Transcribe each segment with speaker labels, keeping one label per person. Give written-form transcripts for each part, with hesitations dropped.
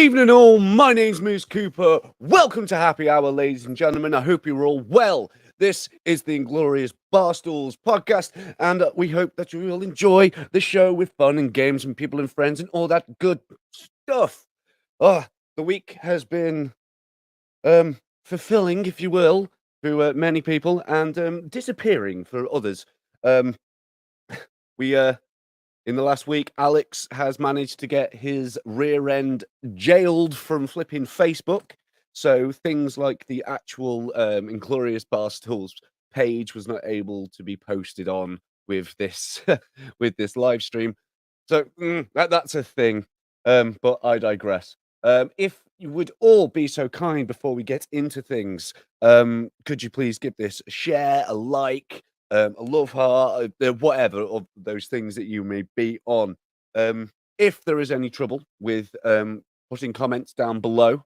Speaker 1: Evening all, my name's Moose Cooper. Welcome to Happy Hour, ladies and gentlemen. I hope you're all well. This is the Inglorious Barstools podcast, and we hope that you will enjoy the show with fun and games and people and friends and all that good stuff. The week has been fulfilling, if you will, to many people, and disappearing for others. In the last week, Alex has managed to get his rear end jailed from flipping Facebook. So things like the actual Inglorious Barstools page was not able to be posted on with this with this live stream. So that's a thing. But I digress. If you would all be so kind before we get into things, could you please give this a share, a like, a love heart, whatever of those things that you may be on. If there is any trouble with putting comments down below,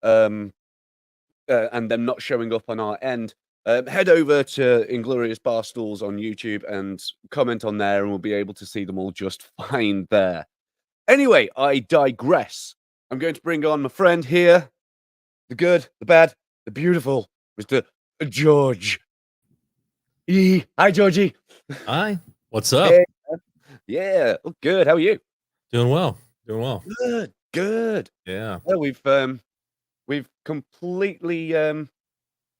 Speaker 1: and them not showing up on our end, head over to Inglorious Barstools on YouTube and comment on there, and we'll be able to see them all just fine there. Anyway, I digress. I'm going to bring on my friend here, the good, the bad, the beautiful, Mr. George. Hi, Georgie.
Speaker 2: Hi. What's up?
Speaker 1: Hey, yeah. Oh, good. How are you?
Speaker 2: Doing well. Doing well.
Speaker 1: Good.
Speaker 2: Yeah.
Speaker 1: Well, we've completely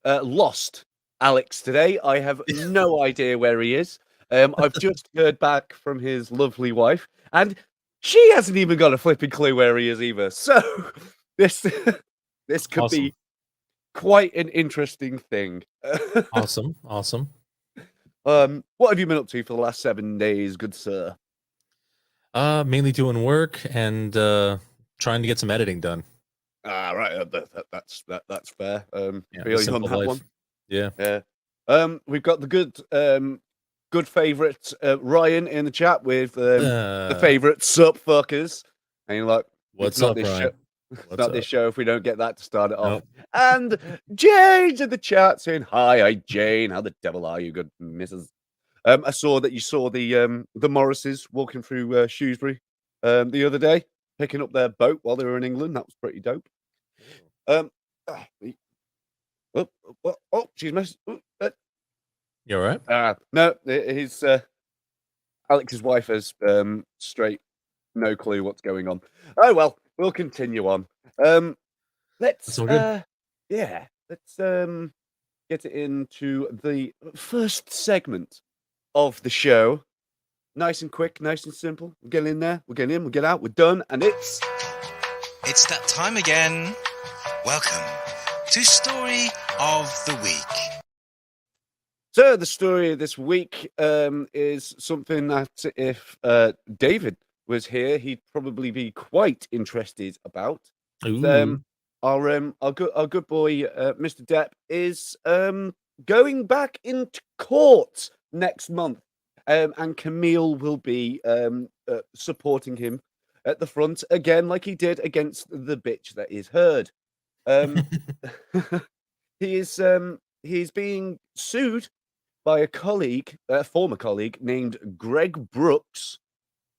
Speaker 1: lost Alex today. I have no idea where he is. I've just heard back from his lovely wife, and she hasn't even got a flipping clue where he is either. So this could
Speaker 2: Awesome.
Speaker 1: be quite an interesting thing.
Speaker 2: Awesome.
Speaker 1: What have you been up to for the last 7 days, good sir?
Speaker 2: Mainly doing work and trying to get some editing done.
Speaker 1: Right. That's fair.
Speaker 2: Yeah,
Speaker 1: Feel you on that one.
Speaker 2: Yeah.
Speaker 1: We've got the good favorite Ryan in the chat with the favorite sup fuckers. And you're like,
Speaker 2: what's up, Ryan?
Speaker 1: It's not this show if we don't get that to start it off. And Jane's in the chat saying, hi, Jane. How the devil are you, good missus? I saw that you saw the Morrises walking through Shrewsbury the other day, picking up their boat while they were in England. That was pretty dope. She's messed.
Speaker 2: You all right?
Speaker 1: No, his Alex's wife has straight no clue what's going on. Oh well, we'll continue on. Let's get it into the first segment of the show. Nice and quick, nice and simple. We're getting in there, we're getting in, we get out, we're done, and it's
Speaker 3: that time again. Welcome to Story of the Week.
Speaker 1: So the story of this week is something that if David was here, he'd probably be quite interested about. Our good boy, Mr. Depp, is going back into court next month, and Camille will be supporting him at the front again, like he did against the bitch that is Heard. He's being sued by a former colleague named Greg Brooks,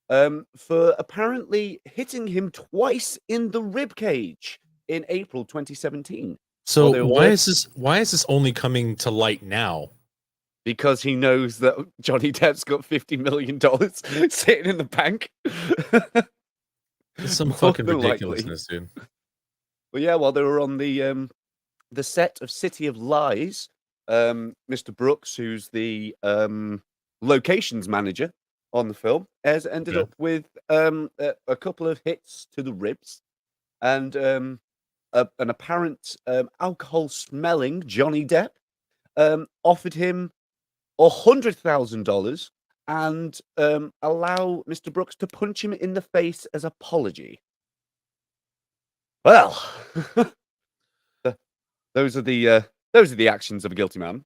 Speaker 1: for apparently hitting him twice in the ribcage in April 2017.
Speaker 2: So why is this only coming to light now?
Speaker 1: Because he knows that Johnny Depp's got $50 million sitting in the bank.
Speaker 2: It's some fucking ridiculousness, dude.
Speaker 1: Well, yeah, while they were on the set of City of Lies, Mr. Brooks, who's the locations manager on the film, has ended up with a couple of hits to the ribs, and an apparent alcohol-smelling Johnny Depp offered him $100,000 and allow Mr. Brooks to punch him in the face as apology. Well, those are the actions of a guilty man.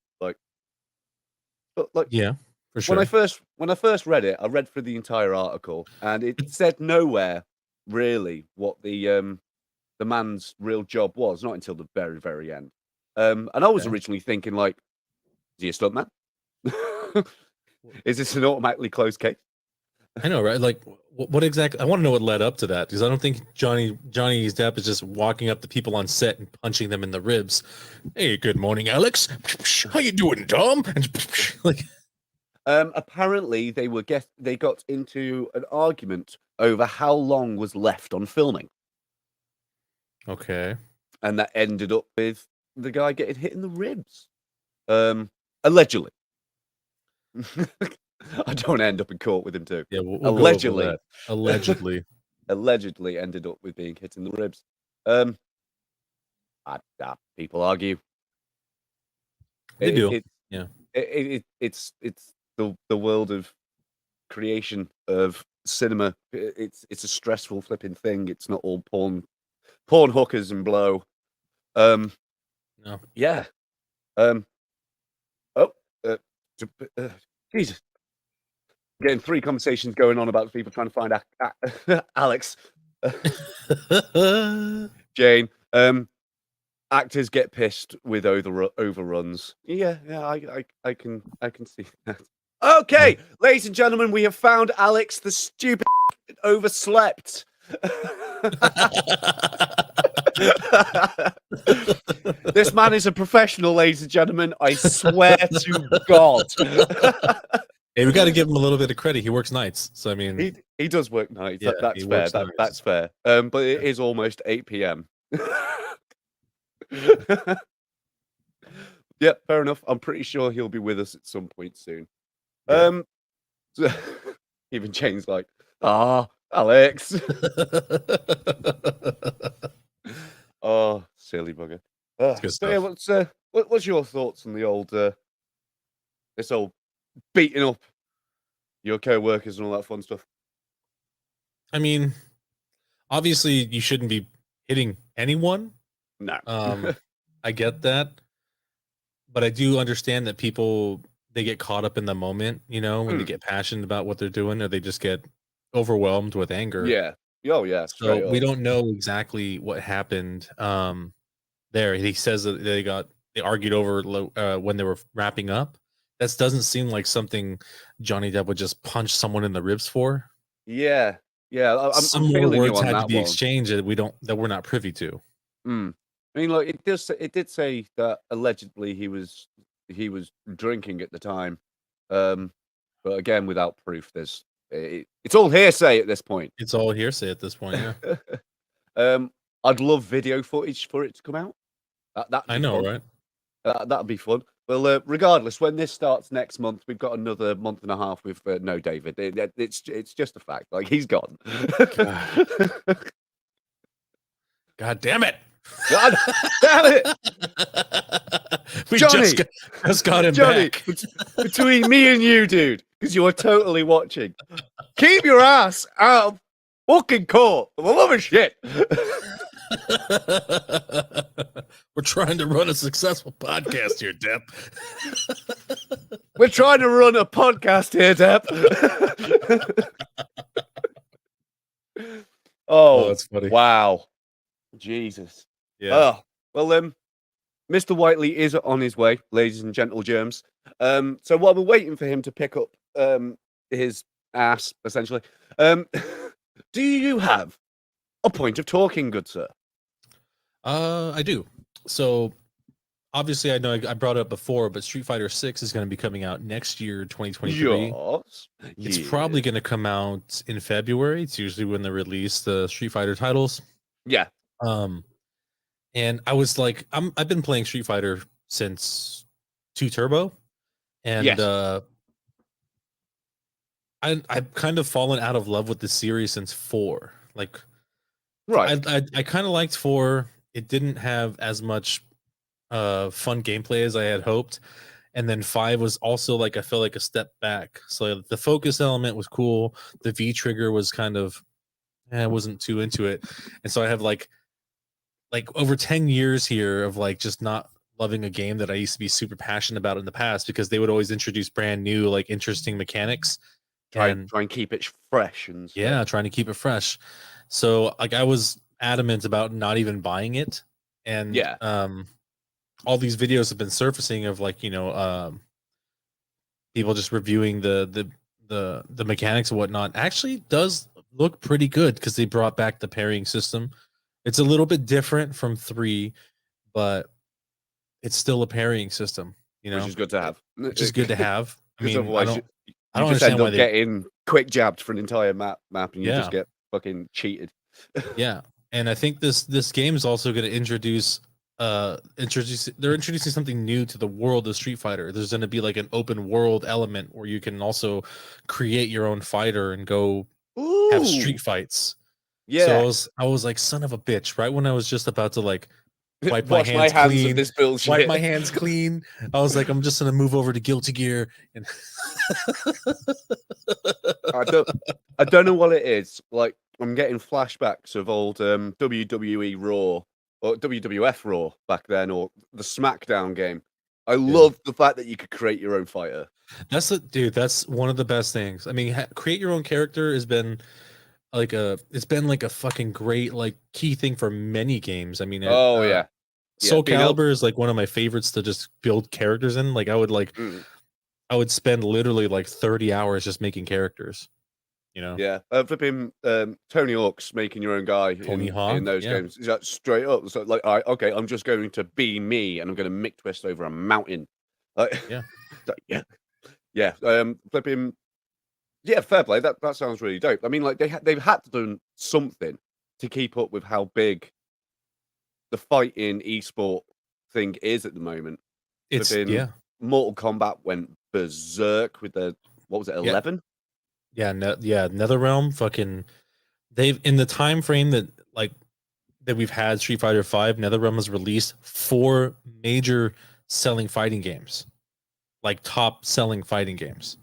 Speaker 2: Yeah, for sure.
Speaker 1: When I first read it, I read through the entire article, and it said nowhere really what the man's real job was, not until the very, very end. And I was originally thinking, like, is he a stuntman? Is this an automatically closed case?
Speaker 2: I know, right? Like, what exactly? I want to know what led up to that, because I don't think Johnny Depp is just walking up to people on set and punching them in the ribs. Hey, good morning, Alex. How you doing, Tom? And like,
Speaker 1: Apparently, they got into an argument over how long was left on filming,
Speaker 2: okay,
Speaker 1: and that ended up with the guy getting hit in the ribs. Allegedly. I don't end up in court with him too.
Speaker 2: yeah, we'll
Speaker 1: Allegedly.
Speaker 2: go over that. Allegedly,
Speaker 1: Allegedly ended up with being hit in the ribs. People argue.
Speaker 2: they do.
Speaker 1: It,
Speaker 2: Yeah,
Speaker 1: it's the world of creation of cinema. It's a stressful flipping thing. It's not all porn hookers and blow.
Speaker 2: no.
Speaker 1: Yeah. Oh, Jesus. Getting 3 conversations going on about people trying to find Alex. Jane. Actors get pissed with overruns. Yeah, I can see that. Okay, ladies and gentlemen, we have found Alex, the stupid overslept. This man is a professional, ladies and gentlemen. I swear to God.
Speaker 2: Hey, we got to give him a little bit of credit. He works nights, so I mean,
Speaker 1: he does work nights.
Speaker 2: Yeah,
Speaker 1: That's
Speaker 2: he
Speaker 1: fair.
Speaker 2: works nights.
Speaker 1: That's fair. But it is almost 8 p.m. Yeah, fair enough. I'm pretty sure he'll be with us at some point soon.
Speaker 2: Yeah.
Speaker 1: So, even Jane's like, Alex. Oh, silly bugger.
Speaker 2: good
Speaker 1: So yeah, what's your thoughts on the old this old beating up your co-workers and all that fun stuff?
Speaker 2: I mean, obviously, you shouldn't be hitting anyone.
Speaker 1: No.
Speaker 2: I get that, but I do understand that people, they get caught up in the moment, you know, when they get passionate about what they're doing, or they just get overwhelmed with anger.
Speaker 1: Yeah. Oh yeah.
Speaker 2: So we don't know exactly what happened. There he says that they argued over when they were wrapping up. That doesn't seem like something Johnny Depp would just punch someone in the ribs for.
Speaker 1: Yeah. I'm
Speaker 2: Some more
Speaker 1: failing you
Speaker 2: words
Speaker 1: on
Speaker 2: had to
Speaker 1: that
Speaker 2: be
Speaker 1: one.
Speaker 2: exchanged that we're not privy to.
Speaker 1: I mean, like it did say that allegedly he was drinking at the time, but again, without proof. It's all hearsay at this point.
Speaker 2: It's all hearsay at this point.
Speaker 1: Yeah. I'd love video footage for it to come out.
Speaker 2: I know,
Speaker 1: fun.
Speaker 2: right?
Speaker 1: That'd be fun. Well, regardless, when this starts next month, we've got another month and a half with no David. It's just a fact. Like he's gone.
Speaker 2: God damn it!
Speaker 1: God damn it!
Speaker 2: We
Speaker 1: Johnny!
Speaker 2: just got him
Speaker 1: Johnny,
Speaker 2: back.
Speaker 1: Between me and you, dude, because you are totally watching. Keep your ass out of fucking court. For the love of shit.
Speaker 2: We're trying to run a successful podcast here, Depp.
Speaker 1: We're trying to run a podcast here, Depp. Oh,
Speaker 2: that's funny.
Speaker 1: Wow. Jesus.
Speaker 2: Yeah.
Speaker 1: Well, Mr. Whiteley is on his way, ladies and gentle germs. So while we're waiting for him to pick up his ass, essentially, do you have a point of talking, good sir?
Speaker 2: I do. So obviously, I know I brought it up before, but Street Fighter 6 is going to be coming out next year, 2023.
Speaker 1: Yes.
Speaker 2: It's probably going to come out in February. It's usually when they release the Street Fighter titles.
Speaker 1: Yeah.
Speaker 2: And I was like, I've been playing Street Fighter since 2 Turbo, and
Speaker 1: Yes.
Speaker 2: I've kind of fallen out of love with the series since 4. Like,
Speaker 1: Right.
Speaker 2: I kind of liked 4. It didn't have as much fun gameplay as I had hoped, and then 5 was also like I felt like a step back. So the focus element was cool. The V trigger was kind of, I wasn't too into it, and so I have like over 10 years here of like just not loving a game that I used to be super passionate about in the past, because they would always introduce brand new, like, interesting mechanics.
Speaker 1: Try and keep it fresh and stuff.
Speaker 2: Yeah, trying to keep it fresh. So like I was adamant about not even buying it. And all these videos have been surfacing of like, people just reviewing the mechanics and whatnot. Actually does look pretty good because they brought back the parrying system. It's a little bit different from 3, but it's still a parrying system, you
Speaker 1: which
Speaker 2: know,
Speaker 1: is good to have.
Speaker 2: which is good to have. I
Speaker 1: Because
Speaker 2: mean,
Speaker 1: otherwise,
Speaker 2: I
Speaker 1: you
Speaker 2: don't
Speaker 1: just end
Speaker 2: understand why
Speaker 1: up
Speaker 2: they.
Speaker 1: getting quick jabbed for an entire map, and you just
Speaker 2: Yeah,
Speaker 1: get fucking cheated.
Speaker 2: yeah, and I think this game is also going to introduce they're introducing something new to the world of Street Fighter. There's going to be like an open world element where you can also create your own fighter and go have
Speaker 1: Ooh,
Speaker 2: street fights. So
Speaker 1: yeah.
Speaker 2: I was like, son of a bitch, right when I was just about to like wipe my
Speaker 1: Wash my
Speaker 2: hands
Speaker 1: hands of
Speaker 2: clean,
Speaker 1: this bullshit.
Speaker 2: wipe my hands clean. I was like, I'm just gonna move over to Guilty Gear and
Speaker 1: I don't know what it is. Like I'm getting flashbacks of old WWE Raw or WWF Raw back then, or the SmackDown game. I
Speaker 2: yeah.
Speaker 1: love the fact that you could create your own fighter.
Speaker 2: That's the dude. That's one of the best things. I mean, create your own character has been it's been like a fucking great like key thing for many games. I mean,
Speaker 1: Oh yeah, yeah.
Speaker 2: Soul
Speaker 1: Being able,
Speaker 2: Calibur is like one of my favorites to just build characters in. Like
Speaker 1: mm,
Speaker 2: I would spend literally like 30 hours just making characters. You know,
Speaker 1: yeah. Flipping Tony Hawk's making your own guy
Speaker 2: Tony
Speaker 1: in
Speaker 2: Hawk.
Speaker 1: those
Speaker 2: Yeah,
Speaker 1: games. Is that straight up? So like, okay, I'm just going to be me, and I'm going to mick twist over a mountain. Like,
Speaker 2: yeah.
Speaker 1: yeah, yeah. Flipping. Yeah, fair play. That sounds really dope. I mean, like they've had to do something to keep up with how big the fighting esport thing is at the moment.
Speaker 2: It's
Speaker 1: Flipping
Speaker 2: yeah,
Speaker 1: Mortal Kombat went berserk with the what was it,
Speaker 2: yeah,
Speaker 1: 11?
Speaker 2: yeah, yeah. NetherRealm, fucking. They've in the time frame that like that we've had Street Fighter 5, NetherRealm has released 4 major selling fighting games, like top selling fighting games.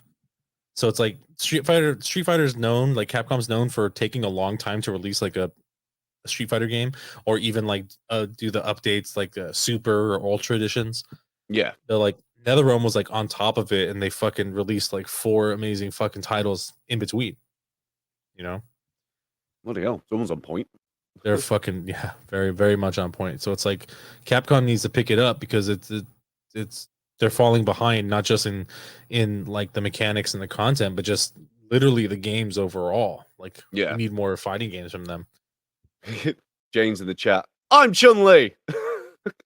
Speaker 2: So it's like Street Fighter's known, like Capcom's known for taking a long time to release like a Street Fighter game, or even like do the updates like Super or Ultra editions.
Speaker 1: Yeah.
Speaker 2: They're like NetherRealm was like on top of it, and they fucking released like 4 amazing fucking titles in between. You know,
Speaker 1: Bloody hell, someone's on point.
Speaker 2: they're fucking yeah, very very much on point. So it's like Capcom needs to pick it up because it's they're falling behind, not just in like the mechanics and the content, but just literally the games overall. Like we
Speaker 1: Yeah.
Speaker 2: need more fighting games from them.
Speaker 1: Jane's in the chat. I'm Chun-Li.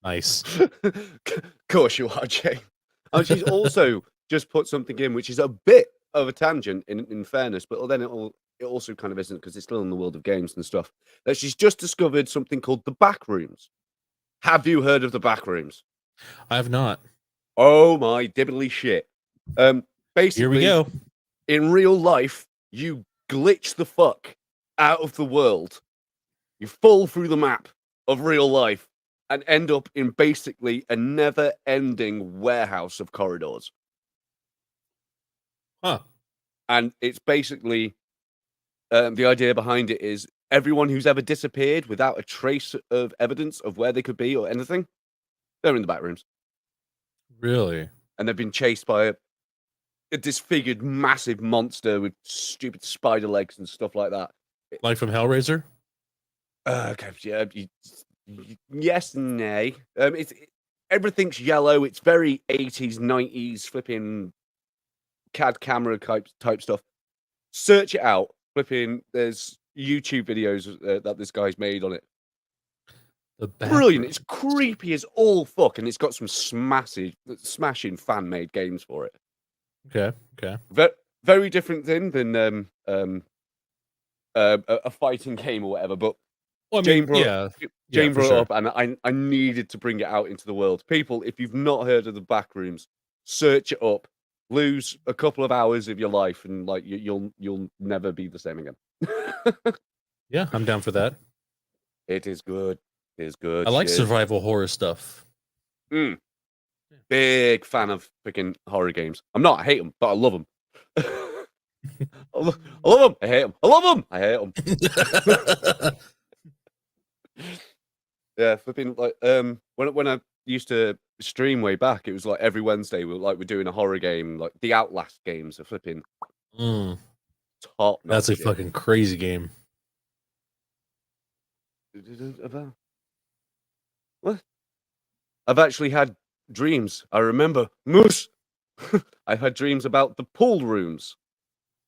Speaker 2: Nice.
Speaker 1: Of course you are, Jane. And she's also just put something in which is a bit of a tangent in fairness, but then it also kind of isn't because it's still in the world of games and stuff. That she's just discovered something called the back rooms. Have you heard of the back rooms?
Speaker 2: I have not.
Speaker 1: Oh my dibbly shit. Basically,
Speaker 2: Here we go.
Speaker 1: in real life, you glitch the fuck out of the world. You fall through the map of real life and end up in basically a never-ending warehouse of corridors.
Speaker 2: Huh.
Speaker 1: And it's basically the idea behind it is everyone who's ever disappeared without a trace of evidence of where they could be or anything, they're in the back rooms.
Speaker 2: Really?
Speaker 1: And they've been chased by a disfigured massive monster with stupid spider legs and stuff like that.
Speaker 2: Like from Hellraiser?
Speaker 1: Okay, yeah, yes and nay. Everything's yellow. It's very 80s, 90s, flipping CAD camera type stuff. Search it out. Flipping, there's YouTube videos that this guy's made on it. Brilliant. It's creepy as all fuck, and it's got some smashing fan-made games for it.
Speaker 2: Okay. Okay.
Speaker 1: Very different thing than a fighting game or whatever, but
Speaker 2: Well, I mean,
Speaker 1: Jane brought
Speaker 2: sure.
Speaker 1: it up, and I needed to bring it out into the world. People, if you've not heard of the back rooms, search it up. Lose a couple of hours of your life, and like you'll never be the same again.
Speaker 2: Yeah, I'm down for that.
Speaker 1: It is good. It is good.
Speaker 2: I like
Speaker 1: shit.
Speaker 2: survival horror stuff.
Speaker 1: Big fan of freaking horror games. I'm not. I hate them, but I love them. I love them. I hate them. I love them. I hate them. Yeah, flipping like when I used to stream way back, it was like every Wednesday we're doing a horror game, like the Outlast games are flipping top.
Speaker 2: That's a fucking crazy game.
Speaker 1: What? I've actually had dreams. I remember Moose. I've had dreams about the pool rooms.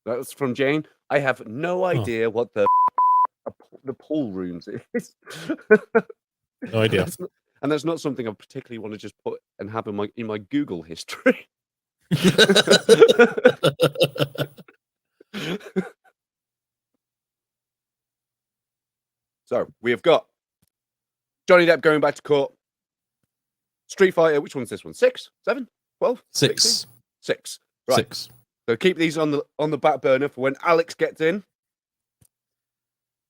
Speaker 1: That's from Jane. I have no idea what the pool rooms is.
Speaker 2: No idea.
Speaker 1: And that's not something I particularly want to just put and have in my Google history. So we have got Johnny Depp going back to court. Street Fighter, which one's this one? 6, 7, 12,
Speaker 2: 6.
Speaker 1: 16? 6. Right.
Speaker 2: 6.
Speaker 1: So keep these on the back burner for when Alex gets in.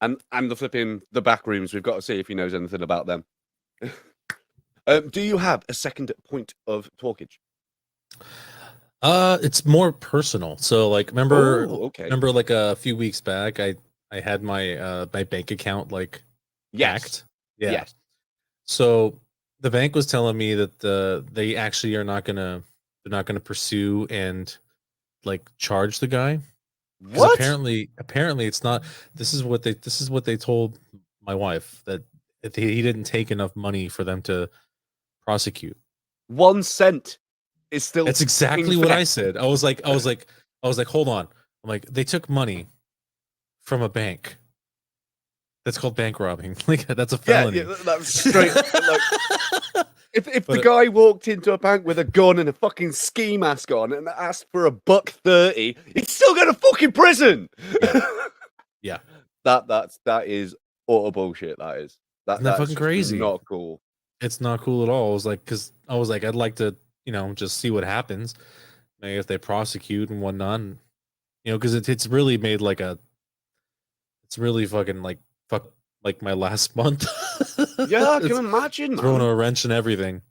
Speaker 1: And the back rooms. We've got to see if he knows anything about them. Do you have a second point of talkage?
Speaker 2: It's more personal. So like remember like a few weeks back I had my my bank account like hacked. Yeah.
Speaker 1: Yes.
Speaker 2: So the bank was telling me that they actually are not gonna pursue and like charge the guy.
Speaker 1: What?
Speaker 2: Apparently it's not. This is what they told my wife, that he didn't take enough money for them to prosecute.
Speaker 1: 1 cent is still.
Speaker 2: That's exactly what I said. I was like, hold on. I'm like, they took money from a bank. That's called bank robbing. Like that's a felony.
Speaker 1: Yeah, that's straight. Like, if the guy walked into a bank with a gun and a fucking ski mask on and asked for $1.30, he's still going to fucking prison.
Speaker 2: Yeah.
Speaker 1: That is utter bullshit. That's
Speaker 2: fucking crazy.
Speaker 1: Not cool.
Speaker 2: It's not cool at all. I was like, I'd like to, just see what happens. Maybe if they prosecute and whatnot, and, because it's really made like it's really fucking like my last month.
Speaker 1: Yeah, I can imagine, man.
Speaker 2: Throwing a wrench and everything.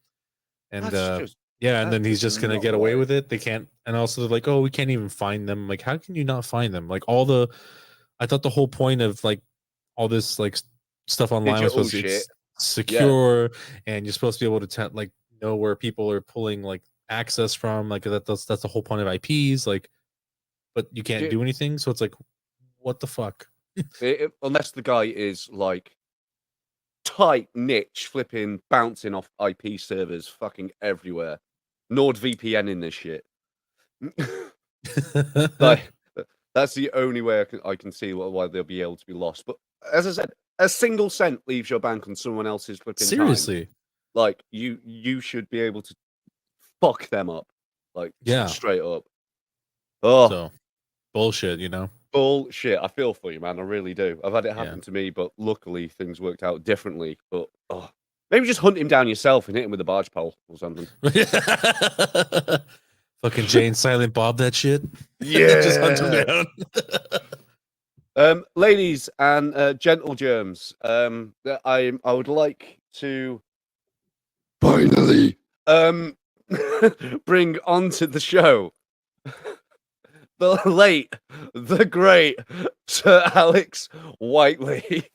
Speaker 2: And and then he's just gonna get away with it. They can't, and also they're like, oh, we can't even find them. Like, how can you not find them? Like I thought the whole point of like all this like stuff online was supposed to be secure, and you're supposed to be able to like know where people are pulling like access from. Like that's the whole point of IPs. Like, but you can't do anything. So it's like, what the fuck?
Speaker 1: Unless the guy is like tight niche flipping bouncing off IP servers fucking everywhere. NordVPN in this shit. Like, that's the only way I can see why they'll be able to be lost. But as I said, a single cent leaves your bank on someone else's flipping
Speaker 2: seriously
Speaker 1: time. Like you should be able to fuck them up. Like straight up. Oh,
Speaker 2: so bullshit,
Speaker 1: Bullshit. I feel for you, man. I really do. I've had it happen to me, but luckily things worked out differently. But maybe just hunt him down yourself and hit him with a barge pole or something.
Speaker 2: Fucking Jane Silent Bob that shit.
Speaker 1: Yeah.
Speaker 2: Just hunt him
Speaker 1: down. Ladies and gentle germs, I would like to finally bring onto the show the late, the great Sir Alex Whiteley.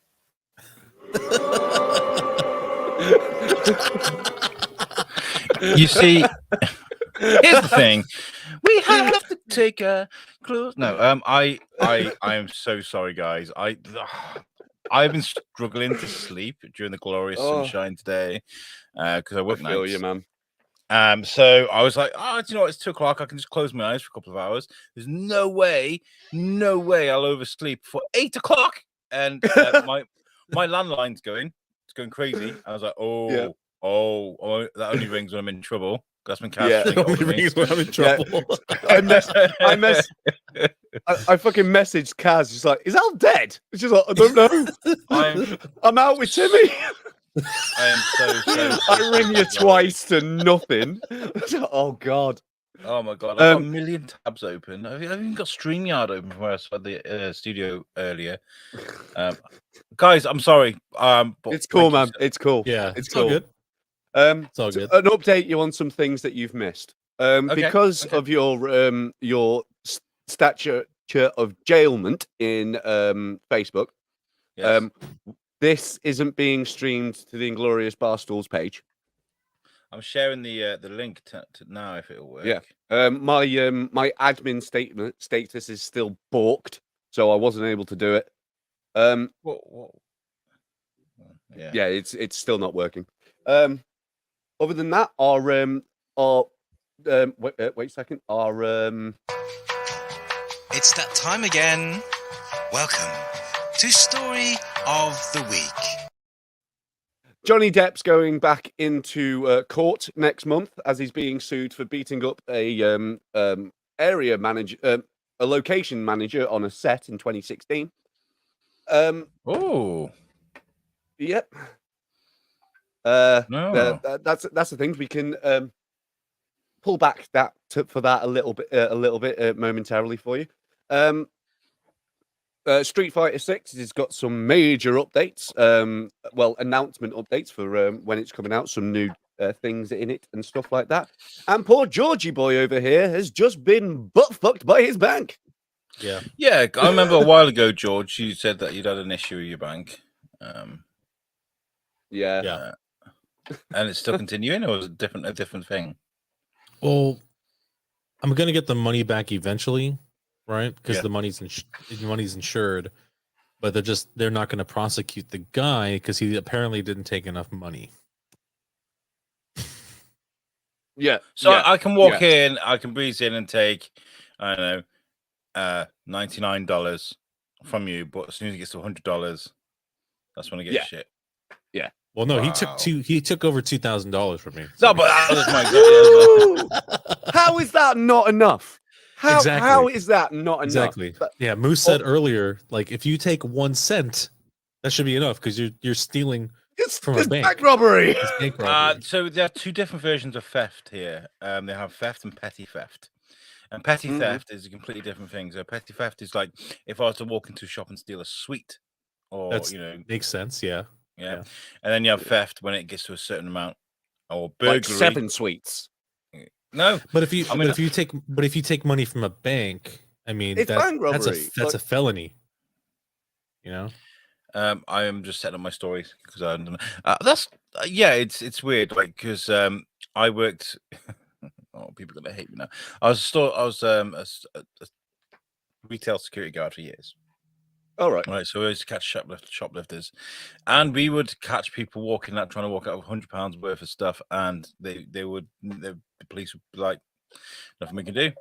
Speaker 4: You see, here's the thing: we have to take a close. No, I am so sorry, guys. I've been struggling to sleep during the glorious sunshine today because I work nights.
Speaker 1: I feel you, man.
Speaker 4: So I was like, it's 2:00. I can just close my eyes for a couple of hours. There's no way I'll oversleep for 8:00. And my landline's going. It's going crazy. I was like, that only rings when I'm in trouble. That's when Cass
Speaker 2: only rings when I'm in trouble.
Speaker 1: I fucking messaged Kaz. She's like, "Is Al dead?" She's like, "I don't know. I'm out with Timmy."
Speaker 4: I am so
Speaker 1: I ring you twice to nothing. Oh god.
Speaker 4: Oh my god. I've got a million tabs open. I've even got StreamYard open from where I started the studio earlier. Guys, I'm sorry. But
Speaker 1: it's cool, man. It's cool.
Speaker 2: Yeah,
Speaker 1: it's
Speaker 2: cool.
Speaker 1: All good.
Speaker 2: It's all good.
Speaker 1: An update you on some things that you've missed. Because of your stature of jailment in Facebook.
Speaker 4: Yes.
Speaker 1: This isn't being streamed to the Inglorious Barstools page.
Speaker 4: I'm sharing the link to now if it'll work.
Speaker 1: Yeah. My admin status is still balked, so I wasn't able to do it.
Speaker 4: What?
Speaker 1: Yeah, it's still not working. Other than that, our wait a second. Our
Speaker 3: It's that time again. Welcome to Story of the Week.
Speaker 1: Johnny Depp's going back into court next month as he's being sued for beating up a area manager, a location manager on a set in 2016.
Speaker 4: Oh,
Speaker 1: Yep.
Speaker 4: no.
Speaker 1: That's the thing. We can pull back for that a little bit momentarily for you. Street Fighter 6 has got some major updates, announcement updates for when it's coming out, some new things in it and stuff like that. And poor Georgie boy over here has just been butt fucked by his bank.
Speaker 2: Yeah.
Speaker 4: Yeah, I remember a while ago, George, you said that you'd had an issue with your bank.
Speaker 1: Yeah.
Speaker 4: And it's still continuing, or is it a different thing?
Speaker 2: Well, I'm gonna get the money back eventually, right? Because
Speaker 4: Yeah.
Speaker 2: the money's insured, but they're not going to prosecute the guy because he apparently didn't take enough money.
Speaker 1: Yeah.
Speaker 4: So
Speaker 1: yeah,
Speaker 4: I can walk in, I can breeze in and take, I don't know, $99 from you, but as soon as it gets to $100, that's when I get shit.
Speaker 2: Well, no,
Speaker 4: Wow.
Speaker 2: he took over $2,000 from me.
Speaker 4: No, but that was my
Speaker 1: How is that not enough? How is that not enough?
Speaker 2: Exactly. Yeah, Moose said earlier, like if you take 1 cent, that should be enough because you're stealing from a bank.
Speaker 1: Bank robbery.
Speaker 2: It's bank robbery.
Speaker 4: So there are two different versions of theft here. They have theft and petty theft. And petty theft is a completely different thing. So petty theft is like if I was to walk into a shop and steal a sweet, or
Speaker 2: makes sense. Yeah.
Speaker 4: And then you have theft when it gets to a certain amount, or burglary.
Speaker 1: Like 7 sweets.
Speaker 4: No,
Speaker 2: but if you take money from a bank, I mean,
Speaker 1: it's bank robbery.
Speaker 2: That's a felony. You know.
Speaker 4: I am just setting up my stories because I don't know. It's weird, like because I worked. Oh, people are gonna hate me now. I was a retail security guard for years.
Speaker 1: All right.
Speaker 4: Right, so we used to catch shoplifters, and we would catch people trying to walk out with £100 worth of stuff, and the police would be like, nothing we can do.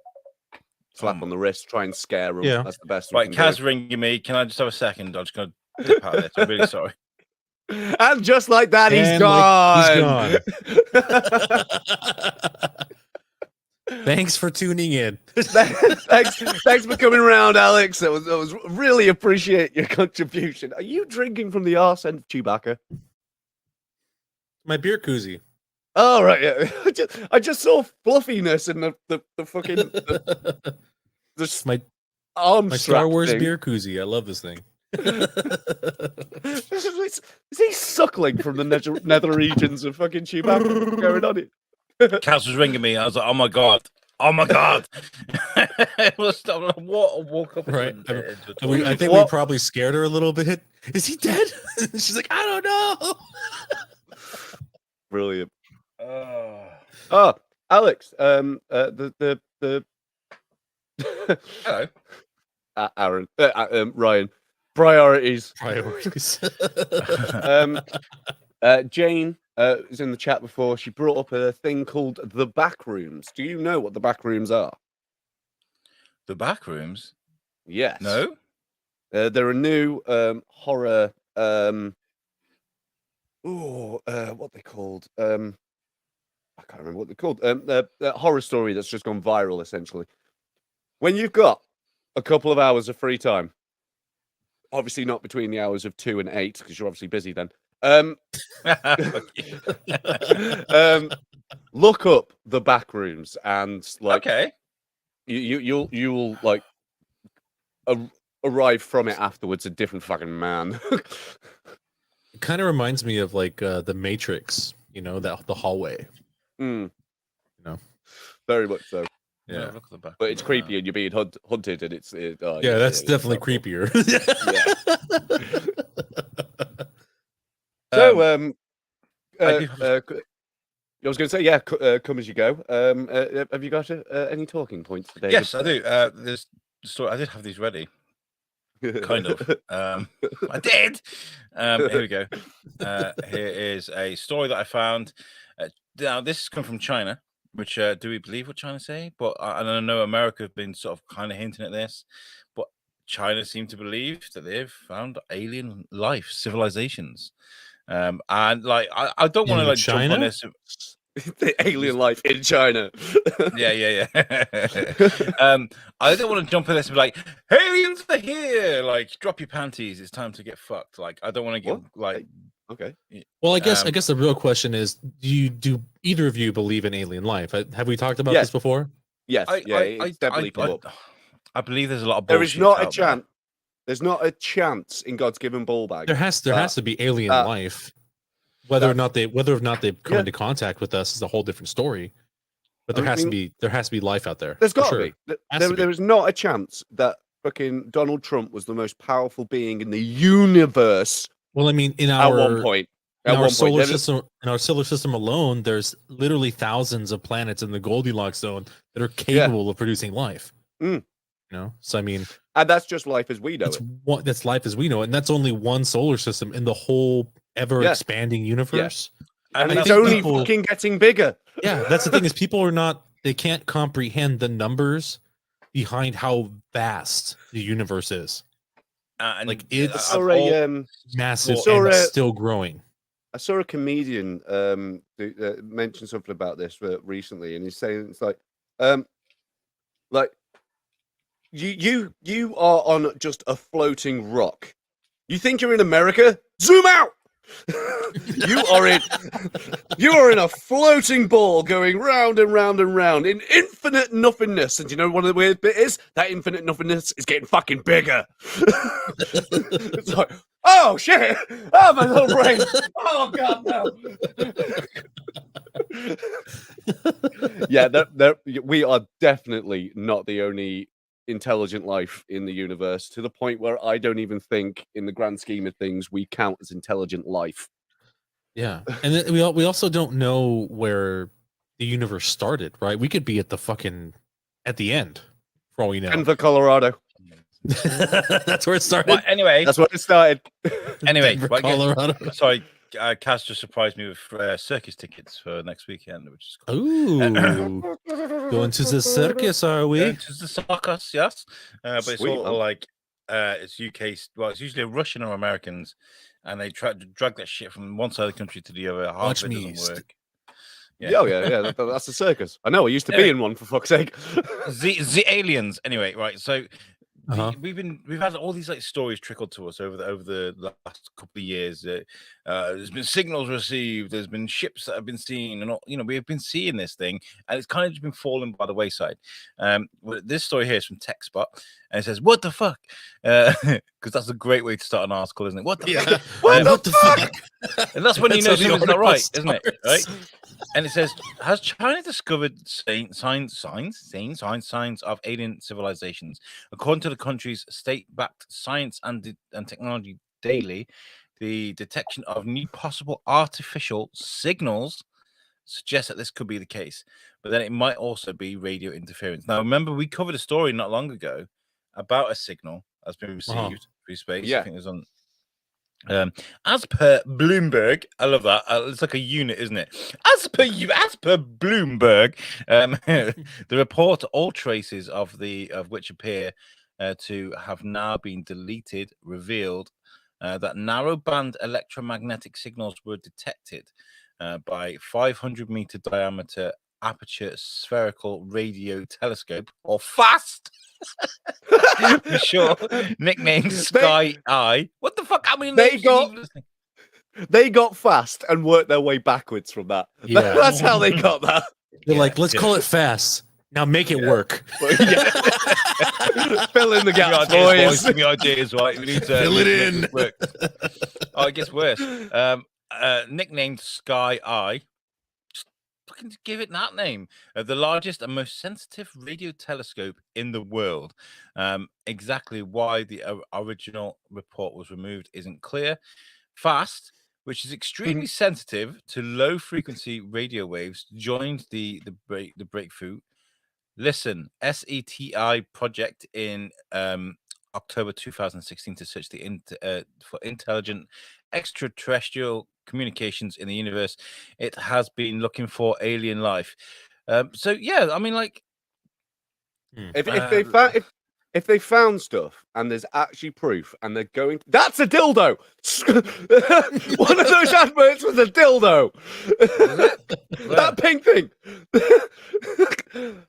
Speaker 1: Slap on the wrist, try and scare them.
Speaker 2: Yeah,
Speaker 1: that's the best.
Speaker 4: Right, Kaz ringing me. Can I just have a second? I'm just gonna dip out of this. I'm really sorry.
Speaker 1: And just like that, he's gone.
Speaker 2: Thanks for tuning in.
Speaker 1: thanks for coming around, Alex. I was really appreciate your contribution. Are you drinking from the arse end of Chewbacca?
Speaker 2: My beer koozie.
Speaker 1: Oh right, yeah. I just saw fluffiness in the fucking
Speaker 2: my
Speaker 1: arm
Speaker 2: Star Wars
Speaker 1: thing.
Speaker 2: beer koozie. I love this thing.
Speaker 1: Is he suckling from the nether regions of fucking Chewbacca? What's going on here?
Speaker 4: Kaz was ringing me. I was like, "Oh my god! Oh my god!" It was what? I woke up.
Speaker 2: Right. I think we probably scared her a little bit. Is he dead? She's like, I don't know.
Speaker 1: Brilliant. Oh, Alex. The
Speaker 4: Hello,
Speaker 1: Aaron. Ryan. Priorities. Jane was in the chat before. She brought up a thing called the back rooms. Do you know what the back rooms are?
Speaker 4: the back rooms.
Speaker 1: Yes.
Speaker 4: No.
Speaker 1: They're a new horror. What they called? I can't remember what they're called. The horror story that's just gone viral. Essentially, when you've got a couple of hours of free time, obviously not between the hours of 2 and 8 because you're obviously busy then. Look up the back rooms and like
Speaker 4: Okay.
Speaker 1: you'll like arrive from it afterwards a different fucking man.
Speaker 2: It kind of reminds me of like the Matrix, the hallway.
Speaker 1: You
Speaker 2: know,
Speaker 1: very much so.
Speaker 2: Yeah,
Speaker 4: look at the back.
Speaker 1: But it's creepy and you're being hunted and it's
Speaker 2: that's definitely creepier.
Speaker 1: So I was going to say come as you go. Have you got any talking points today?
Speaker 4: Yes, I do. There's story. I did have these ready. Kind of. I did. Here we go. Here is a story that I found. Now this has come from China. Which do we believe what China say? But I don't know. America have been sort of kind of hinting at this, but China seem to believe that they've found alien life, civilizations. And like, I don't want to
Speaker 2: In
Speaker 4: like jump on
Speaker 2: China?
Speaker 4: this.
Speaker 1: The alien life in China.
Speaker 4: Yeah. I don't want to jump on this and be like, aliens are here. Like, drop your panties. It's time to get fucked. Like, I don't want to get
Speaker 1: What?
Speaker 4: like.
Speaker 1: Okay.
Speaker 2: Well, I guess the real question is, do either of you believe in alien life? Have we talked about
Speaker 1: Yeah.
Speaker 2: this before?
Speaker 1: Yes. It's definitely come up.
Speaker 4: I believe there's a lot of
Speaker 1: There
Speaker 4: bullshit.
Speaker 1: is not a
Speaker 4: out there.
Speaker 1: chance. There's not a chance in God's given ball bag.
Speaker 2: There has to be alien life. Whether or not they've come into contact with us is a whole different story. But there has to be life out there.
Speaker 1: There's got to
Speaker 2: sure.
Speaker 1: be. There is not a chance that fucking Donald Trump was the most powerful being in the universe.
Speaker 2: Well, I mean,
Speaker 1: at one point.
Speaker 2: In our solar system alone, there's literally thousands of planets in the Goldilocks zone that are capable of producing life.
Speaker 1: Mm.
Speaker 2: You know, so I mean,
Speaker 1: and that's just life as we know it.
Speaker 2: That's life as we know it, and that's only one solar system in the whole ever expanding universe.
Speaker 1: And it's only fucking getting bigger.
Speaker 2: Yeah, that's the thing is they can't comprehend the numbers behind how vast the universe is. Like it's massive and still growing.
Speaker 1: I saw a comedian mention something about this recently, and he's saying it's like you are on just a floating rock. You think you're in America? Zoom out. you are in a floating ball going round and round and round in infinite nothingness. And you know one of the weird bit is that infinite nothingness is getting fucking bigger. It's like, oh shit! Oh my little brain! Oh god no! Yeah, we are definitely not the only intelligent life in the universe, to the point where I don't even think in the grand scheme of things we count as intelligent life.
Speaker 2: Yeah, and then we also don't know where the universe started, right? We could be at the end for all we know.
Speaker 1: Denver, Colorado.
Speaker 2: That's where it started.
Speaker 4: Well, anyway,
Speaker 1: that's where it started.
Speaker 4: Anyway,
Speaker 2: Denver, Colorado.
Speaker 4: Sorry, Cass just surprised me with circus tickets for next weekend, which is cool.
Speaker 2: Ooh, going to the circus, are we?
Speaker 4: Going to the circus, yes. But it's all like it's UK. Well, it's usually Russian or Americans, and they try to drag that shit from one side of the country to the other. Half of it doesn't work.
Speaker 1: Yeah. That's a circus. I know. I used to be in one, for fuck's sake.
Speaker 4: the aliens. Anyway, right. So we've had all these like stories trickled to us over the last couple of years. There's been signals received. There's been ships that have been seen, and we've been seeing this thing, and it's kind of just been falling by the wayside. This story here is from TechSpot, and it says, "What the fuck?" Because that's a great way to start an article, isn't it? What the fuck?
Speaker 1: What the fuck?
Speaker 4: And that's when you know something's not right, isn't it? Right? And it says, has China discovered signs of alien civilizations? According to the country's state-backed Science and Technology Daily, the detection of new possible artificial signals suggests that this could be the case. But then it might also be radio interference. Now, remember, we covered a story not long ago about a signal that's been received through space.
Speaker 1: Yeah.
Speaker 4: I think it was on... as per Bloomberg, I love that. It's like a unit, isn't it? As per Bloomberg, the report, all traces of which appear to have now been deleted, revealed that narrow-band electromagnetic signals were detected by 500-meter diameter aperture spherical radio telescope, or FAST. For sure, nicknamed Sky Eye. What the fuck? I mean,
Speaker 1: they got fast and worked their way backwards from that.
Speaker 2: Yeah.
Speaker 1: That's how they got that.
Speaker 2: They're like, let's call it fast. Now make it work.
Speaker 1: Fill in the gaps, boys.
Speaker 4: Give me ideas, right? We need to
Speaker 2: fill it in.
Speaker 4: Oh, it gets worse. Nicknamed Sky Eye. Fucking give it that name. The largest and most sensitive radio telescope in the world. Exactly why the original report was removed isn't clear. FAST, which is extremely sensitive to low frequency radio waves, joined the breakthrough. Listen, SETI project in October 2016 to search for intelligent extraterrestrial communications in the universe. It has been looking for alien life. So yeah, I mean, like,
Speaker 1: if if they found stuff and there's actually proof and they're going, that's a dildo. One of those adverts was a dildo. That pink thing.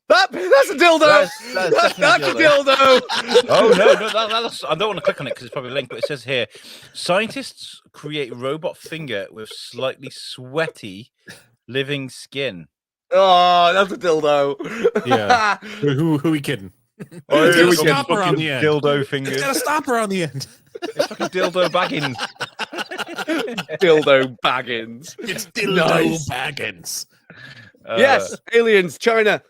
Speaker 1: That's a dildo. That's a dildo.
Speaker 4: Oh no, that's, I don't want to click on it because it's probably linked, but it says here, scientists create robot finger with slightly sweaty living skin.
Speaker 1: Oh, that's a dildo.
Speaker 2: Yeah. Who are we kidding?
Speaker 4: Oh,
Speaker 2: It's got a
Speaker 4: it's
Speaker 2: stopper on
Speaker 4: fucking
Speaker 2: the end.
Speaker 4: dildo fingers.
Speaker 2: It's got a stopper on the end.
Speaker 4: It's fucking dildo baggins.
Speaker 1: Dildo Baggins.
Speaker 2: It's dildo
Speaker 1: Nice.
Speaker 2: Baggins.
Speaker 1: Yes, aliens, China.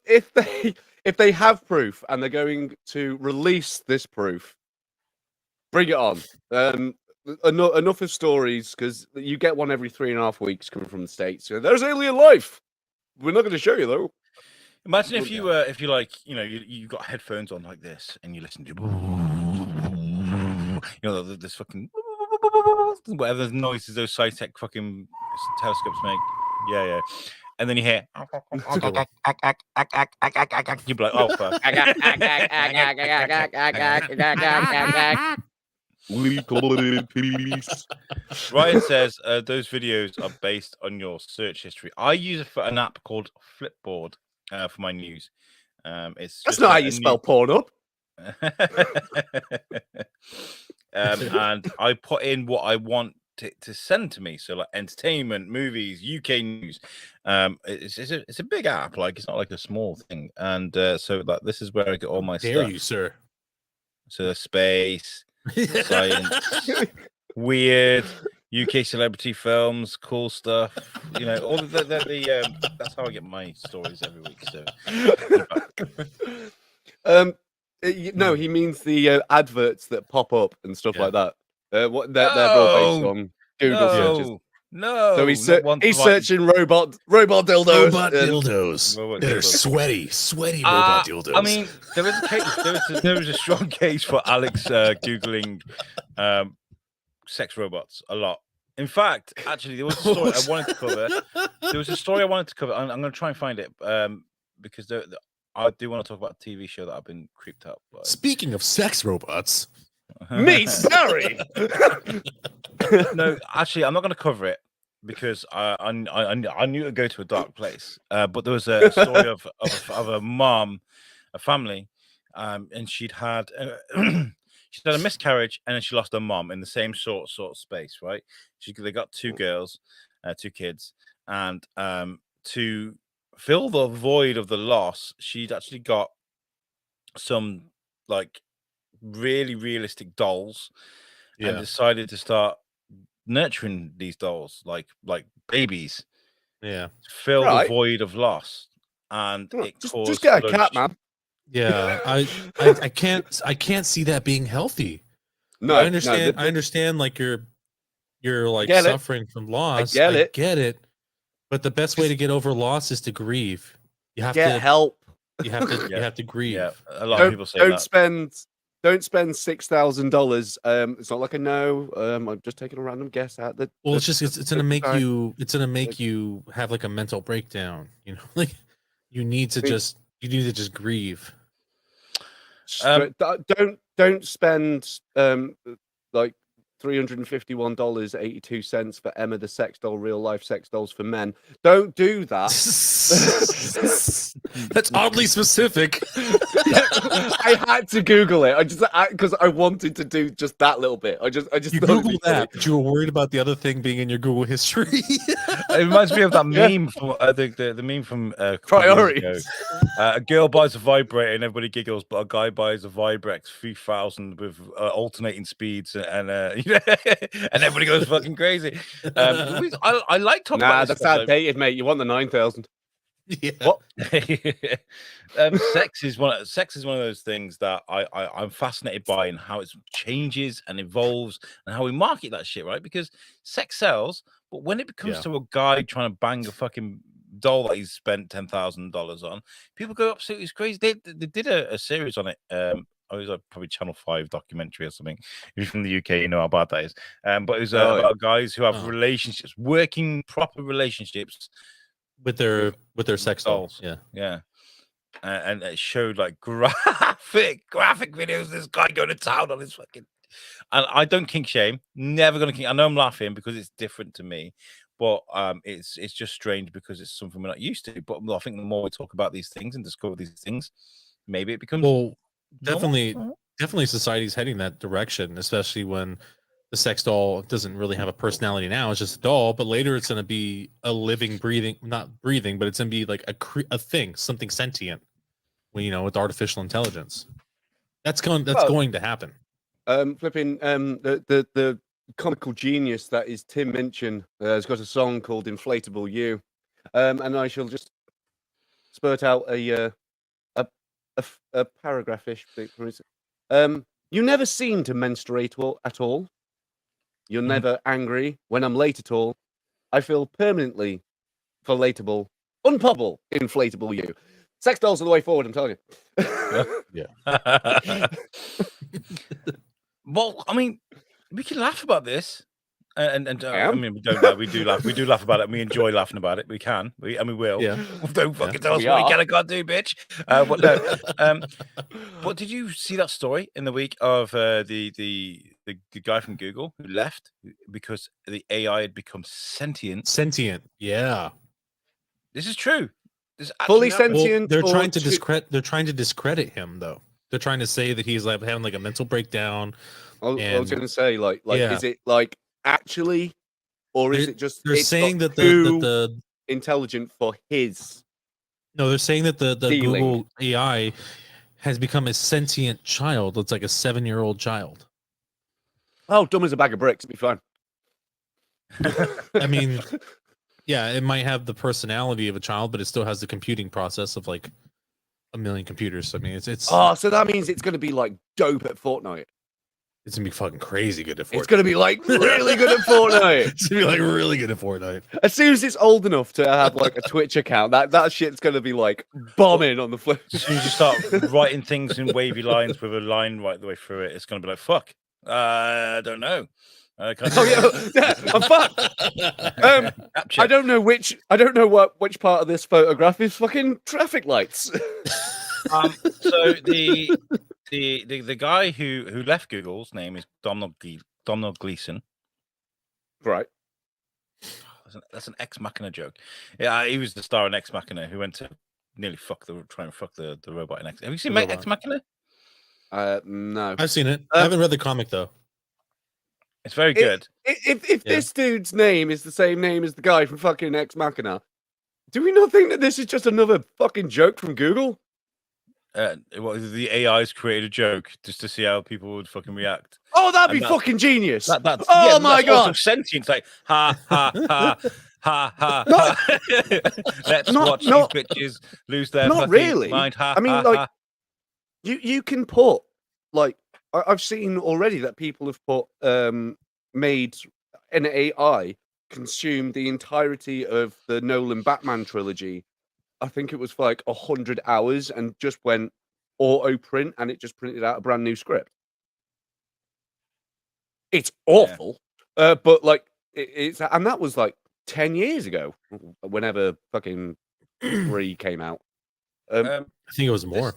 Speaker 1: If they have proof and they're going to release this proof, bring it on. Enough of stories, because you get one every 3.5 weeks coming from the States. So there's alien life. We're not going to show you though.
Speaker 4: Imagine if you like, you know, you got headphones on like this and you listen to, you know, this fucking whatever the noises those sci-tech fucking telescopes make. Yeah. And then you hear, you'd be like, oh fuck. Ryan says those videos are based on your search history. I use an app called Flipboard for my news. That's
Speaker 1: not how you spell porn up.
Speaker 4: And I put in what I want to send to me. So like entertainment, movies, UK news. It's a big app. Like it's not like a small thing. And so like this is where I get all my
Speaker 2: Dare
Speaker 4: stuff.
Speaker 2: you, sir?
Speaker 4: So space, science, weird, UK celebrity films, cool stuff. You know, all the that's how I get my stories every week. So,
Speaker 1: no, he means the adverts that pop up and stuff like that. What they're all based on Google searches.
Speaker 4: No,
Speaker 1: so he's searching robot dildos.
Speaker 2: Robot dildos. They're sweaty robot dildos.
Speaker 4: I mean, there is a case. There was a strong case for Alex googling sex robots a lot. In fact, actually, there was a story I wanted to cover. I'm going to try and find it because I do want to talk about a TV show that I've been creeped out by.
Speaker 2: Speaking of sex robots,
Speaker 1: meet Barry.
Speaker 4: No, actually, I'm not going to cover it because I knew it would go to a dark place. But there was a story of a mom, a family, and she'd had a miscarriage, and then she lost her mom in the same sort of space, right? They got two girls, two kids, and to fill the void of the loss, she'd actually got some like really realistic dolls, and decided to start nurturing these dolls like babies.
Speaker 2: Yeah,
Speaker 4: to fill the void of loss, and it caused
Speaker 1: just get a cat, man.
Speaker 2: Yeah, I can't see that being healthy.
Speaker 1: No,
Speaker 2: I understand. Like you're like suffering from loss. I get it. But the best way to get over loss is to grieve. You have to
Speaker 1: help.
Speaker 2: You have to you have to grieve.
Speaker 4: Yeah, a lot of people say that.
Speaker 1: Don't spend $6,000. It's not like I know. I'm just taking a random guess at the.
Speaker 2: Well, it's gonna make you have like a mental breakdown. You know, like you need to just grieve.
Speaker 1: Don't spend like $351.82 for Emma the Sex Doll, real life sex dolls for men. Don't do that.
Speaker 2: That's oddly specific.
Speaker 1: I had to Google it. Because I wanted to do just that little bit. I just
Speaker 2: you Googled that, but you were worried about the other thing being in your Google history.
Speaker 4: It reminds me of that meme from the meme from
Speaker 1: Priorities.
Speaker 4: A girl buys a vibrator and everybody giggles, but a guy buys a Vibrex 3000 with alternating speeds and and everybody goes fucking crazy. I like talking about this.
Speaker 1: That's outdated, mate. You want the 9000.
Speaker 2: Yeah.
Speaker 1: What?
Speaker 4: Sex is one of those things that I'm fascinated by, and how it changes and evolves, and how we market that shit, right? Because sex sells, but when it becomes to a guy trying to bang a fucking doll that he's spent $10,000 on, people go absolutely crazy. They did a series on it. It was probably Channel 5 documentary or something. If you're from the UK, you know how bad that is. But it was about guys who have relationships, working proper relationships
Speaker 2: with their sex dolls. Yeah.
Speaker 4: and it showed like graphic videos of this guy going to town on his fucking. And I don't kink shame, never gonna kink. I know I'm laughing because it's different to me, but it's just strange because it's something we're not used to. But I think the more we talk about these things and discover these things, maybe it becomes
Speaker 2: Well,
Speaker 4: normal.
Speaker 2: definitely society's heading that direction, especially when the sex doll doesn't really have a personality now. It's just a doll, but later it's going to be a living, breathing, not breathing, but it's going to be like a thing, something sentient, when, with artificial intelligence. That's going to happen.
Speaker 1: Flipping the comical genius that is Tim Minchin has got a song called "Inflatable You," and I shall just spurt out a paragraph-ish bit from it. You never seem to menstruate at all. You're never angry when I'm late at all. I feel permanently relatable, unpoppable, inflatable you. Sex dolls are the way forward, I'm telling you.
Speaker 2: Yeah.
Speaker 4: Well, I mean, we can laugh about this, and I mean, we don't laugh. We do laugh. We do laugh about it. And we enjoy laughing about it. We can. We will.
Speaker 2: Yeah.
Speaker 4: Don't fucking tell us what we can and can't do, bitch. But no. But did you see that story in the week of the guy from Google who left because the AI had become sentient?
Speaker 2: Sentient. Yeah.
Speaker 4: This is true. This
Speaker 1: Fully
Speaker 4: happened.
Speaker 1: sentient.
Speaker 2: Well, they're trying to discredit him, though. They're trying to say that he's like having like a mental breakdown.
Speaker 1: I was going to say, like,
Speaker 2: yeah.
Speaker 1: Is it like actually, or is it just?
Speaker 2: They're saying that
Speaker 1: the intelligent for his.
Speaker 2: No, they're saying that the Google AI has become a sentient child. It's like a 7-year-old child.
Speaker 1: Oh, dumb as a bag of bricks. It'd be fine.
Speaker 2: I mean, yeah, it might have the personality of a child, but it still has the computing process of like a million computers. I mean, it's.
Speaker 1: Oh, so that means it's going to be like dope at Fortnite.
Speaker 2: It's gonna be fucking crazy good at Fortnite.
Speaker 1: It's gonna be like really good at Fortnite.
Speaker 2: It's gonna be like really good at Fortnite.
Speaker 1: As soon as it's old enough to have like a Twitch account, that shit's gonna be like bombing on the flip.
Speaker 4: As soon as you start writing things in wavy lines with a line right the way through it, it's gonna be like fuck. I don't know. I'm
Speaker 1: fucked. I don't know which part of this photograph is fucking traffic lights.
Speaker 4: So the guy who left Google's name is Donald Gleason.
Speaker 1: Right.
Speaker 4: That's an Ex Machina joke. Yeah, he was the star in Ex Machina who went to nearly try and fuck the robot in Ex. Have you seen Ex Machina?
Speaker 1: No.
Speaker 2: I've seen it. I haven't read the comic though.
Speaker 4: It's very good.
Speaker 1: If this dude's name is the same name as the guy from fucking Ex Machina, do we not think that this is just another fucking joke from Google?
Speaker 4: The AI's created a joke just to see how people would fucking react.
Speaker 1: Oh, that'd be fucking genius!
Speaker 4: My
Speaker 1: God!
Speaker 4: Also sentient, like ha ha ha ha ha. ha. Let's watch these bitches lose their
Speaker 1: not
Speaker 4: fucking
Speaker 1: really.
Speaker 4: mind. Ha,
Speaker 1: I mean,
Speaker 4: ha,
Speaker 1: like
Speaker 4: ha.
Speaker 1: you can put like I've seen already that people have put made an AI consume the entirety of the Nolan Batman trilogy. I think it was for like 100 hours and just went auto print and it just printed out a brand new script. It's awful. Yeah. But like it's and that was like 10 years ago, whenever fucking 3 came out.
Speaker 2: I think it was more.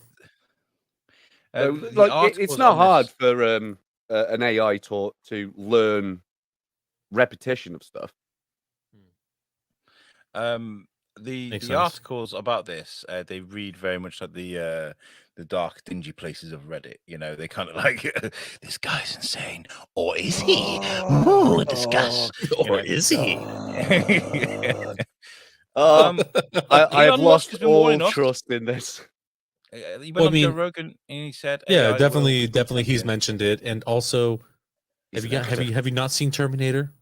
Speaker 1: Like it's not hard for an AI to learn repetition of stuff.
Speaker 4: The articles about this, they read very much like the dark, dingy places of Reddit. You know, they kind of like this guy's insane, or is he? We'll discuss.
Speaker 2: Or is he?
Speaker 1: I've lost all trust in this.
Speaker 4: He went on Joe Rogan and he said,
Speaker 2: "Yeah, definitely, he's mentioned it." And also, have you not seen Terminator?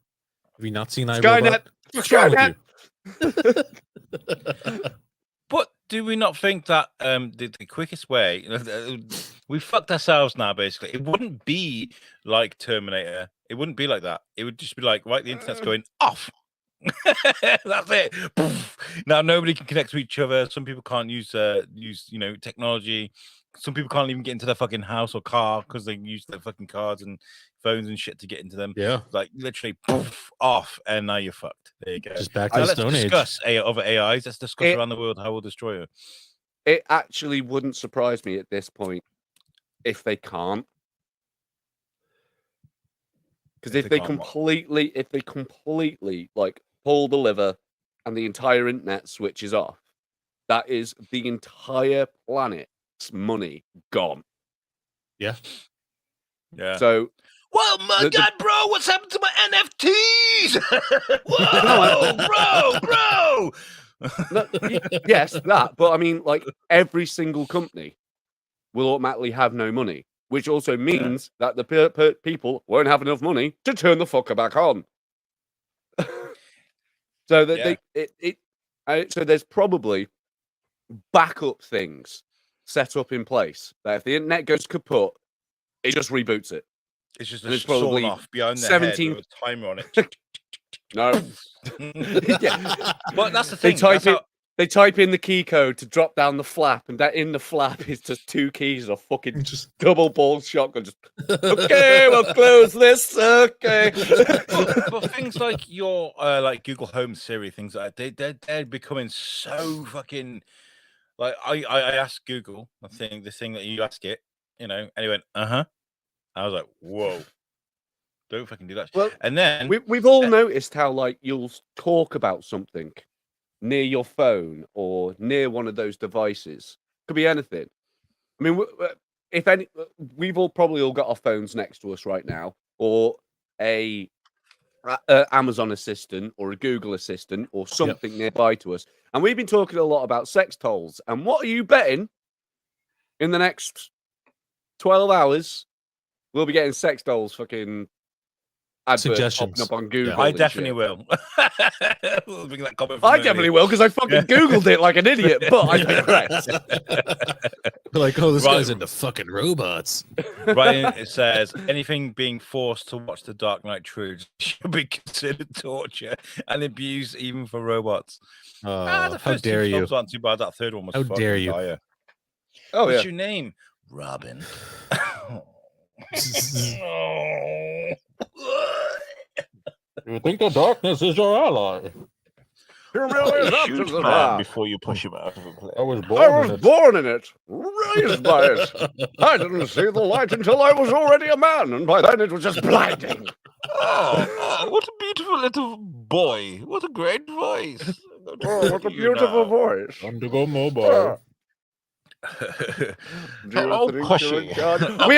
Speaker 2: Have you not seen
Speaker 1: Skynet?
Speaker 2: What's wrong with you?
Speaker 4: But do we not think that the quickest way we fucked ourselves now? Basically, it wouldn't be like Terminator. It wouldn't be like that. It would just be like, right, the internet's going off. That's it. Now nobody can connect to each other. Some people can't use technology. Some people can't even get into their fucking house or car because they use their fucking cards and phones and shit to get into them.
Speaker 2: Yeah,
Speaker 4: like literally off, and now you're fucked. There you go.
Speaker 2: Just back to the Stone Age.
Speaker 4: Let's discuss other AIs. Let's discuss around the world how we'll destroy her.
Speaker 1: it actually wouldn't surprise me at this point if they can't. Because if they completely like pull the lever and the entire internet switches off, that is the entire planet's money gone.
Speaker 2: Yeah.
Speaker 4: Yeah.
Speaker 1: So,
Speaker 4: well, my God, bro, what's happened to my NFTs? Whoa, bro.
Speaker 1: Yes, that. But I mean, like every single company will automatically have no money, which also means that the people won't have enough money to turn the fucker back on. So that so there's probably backup things set up in place that if the internet goes kaput, it just reboots it.
Speaker 4: It's just
Speaker 1: and
Speaker 4: a sawn off behind the 17 head with a timer on it.
Speaker 1: No.
Speaker 4: Yeah. But that's the thing.
Speaker 1: They type in the key code to drop down the flap, and that in the flap is just 2 keys and a fucking just double ball shotgun. Just okay, we'll close this. Okay.
Speaker 4: but things like your like Google Home, Siri, things like that, they're becoming so fucking like I asked Google the thing that you ask it, you know, and he went, I was like, whoa. Don't fucking do that.
Speaker 1: Well,
Speaker 4: and then
Speaker 1: we've all noticed how like you'll talk about something near your phone or near one of those devices. Could be anything. I mean, if any, we've probably all got our phones next to us right now, or a Amazon assistant or a Google assistant or something nearby to us, and we've been talking a lot about sex tolls. And what are you betting? In the next 12 hours, we'll be getting sex dolls fucking adverts popping up on Google.
Speaker 4: I definitely will.
Speaker 1: I definitely will because I fucking Googled it like an idiot, but I digress.
Speaker 2: Like, oh, this guy's into fucking robots.
Speaker 4: Right, it says anything being forced to watch The Dark Knight Trilogy should be considered torture and abuse, even for robots. The
Speaker 2: how
Speaker 4: first
Speaker 2: dare
Speaker 4: two
Speaker 2: you?
Speaker 4: films aren't too bad. That third one was
Speaker 2: How dare you?
Speaker 4: Dire.
Speaker 1: Oh,
Speaker 4: What's your name? Robin.
Speaker 2: You think the darkness is your ally?
Speaker 4: Shoot man before you push him out of a plane.
Speaker 2: I was
Speaker 1: born in it, raised by it. I didn't see the light until I was already a man, and by then it was just blinding.
Speaker 4: Oh, what a beautiful little boy. What a great voice.
Speaker 1: Oh, what a beautiful voice.
Speaker 2: Time to go mobile.
Speaker 1: We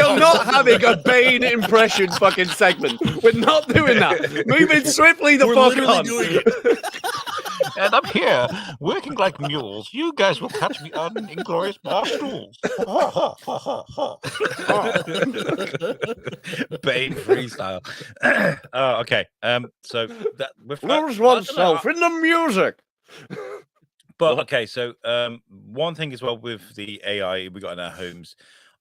Speaker 1: are not having a Bane impression fucking segment. We're not doing that. Moving swiftly the fuck on.
Speaker 2: Doing it.
Speaker 4: And I'm here working like mules. You guys will catch me on Inglorious Barstools. Bane freestyle. Oh, okay. So that
Speaker 1: lose oneself in the music.
Speaker 4: But okay, so one thing as well with the AI we got in our homes,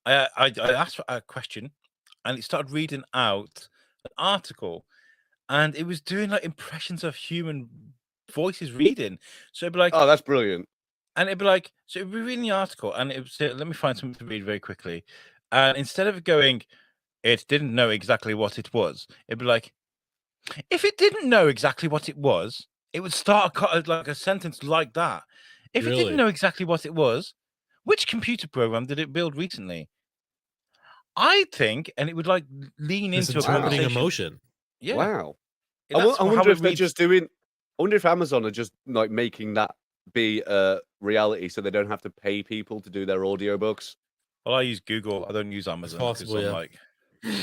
Speaker 4: I asked a question, and it started reading out an article, and it was doing like impressions of human voices reading. So it'd be like,
Speaker 1: oh, that's brilliant.
Speaker 4: And it'd be like, so it'd be reading the article, and it would say, let me find something to read very quickly. And instead of going, it didn't know exactly what it was, it'd be like, if it didn't know exactly what it was, it would start like a sentence like that. If it didn't know exactly what it was, which computer program did it build recently? I think, and it would like lean into a conversation.
Speaker 2: Emotion.
Speaker 4: Yeah.
Speaker 1: Wow. I wonder if they're just doing. I wonder if Amazon are just like making that be a reality, so they don't have to pay people to do their audiobooks.
Speaker 4: Well, I use Google. I don't use Amazon.
Speaker 2: It's possible, yeah.
Speaker 4: Like,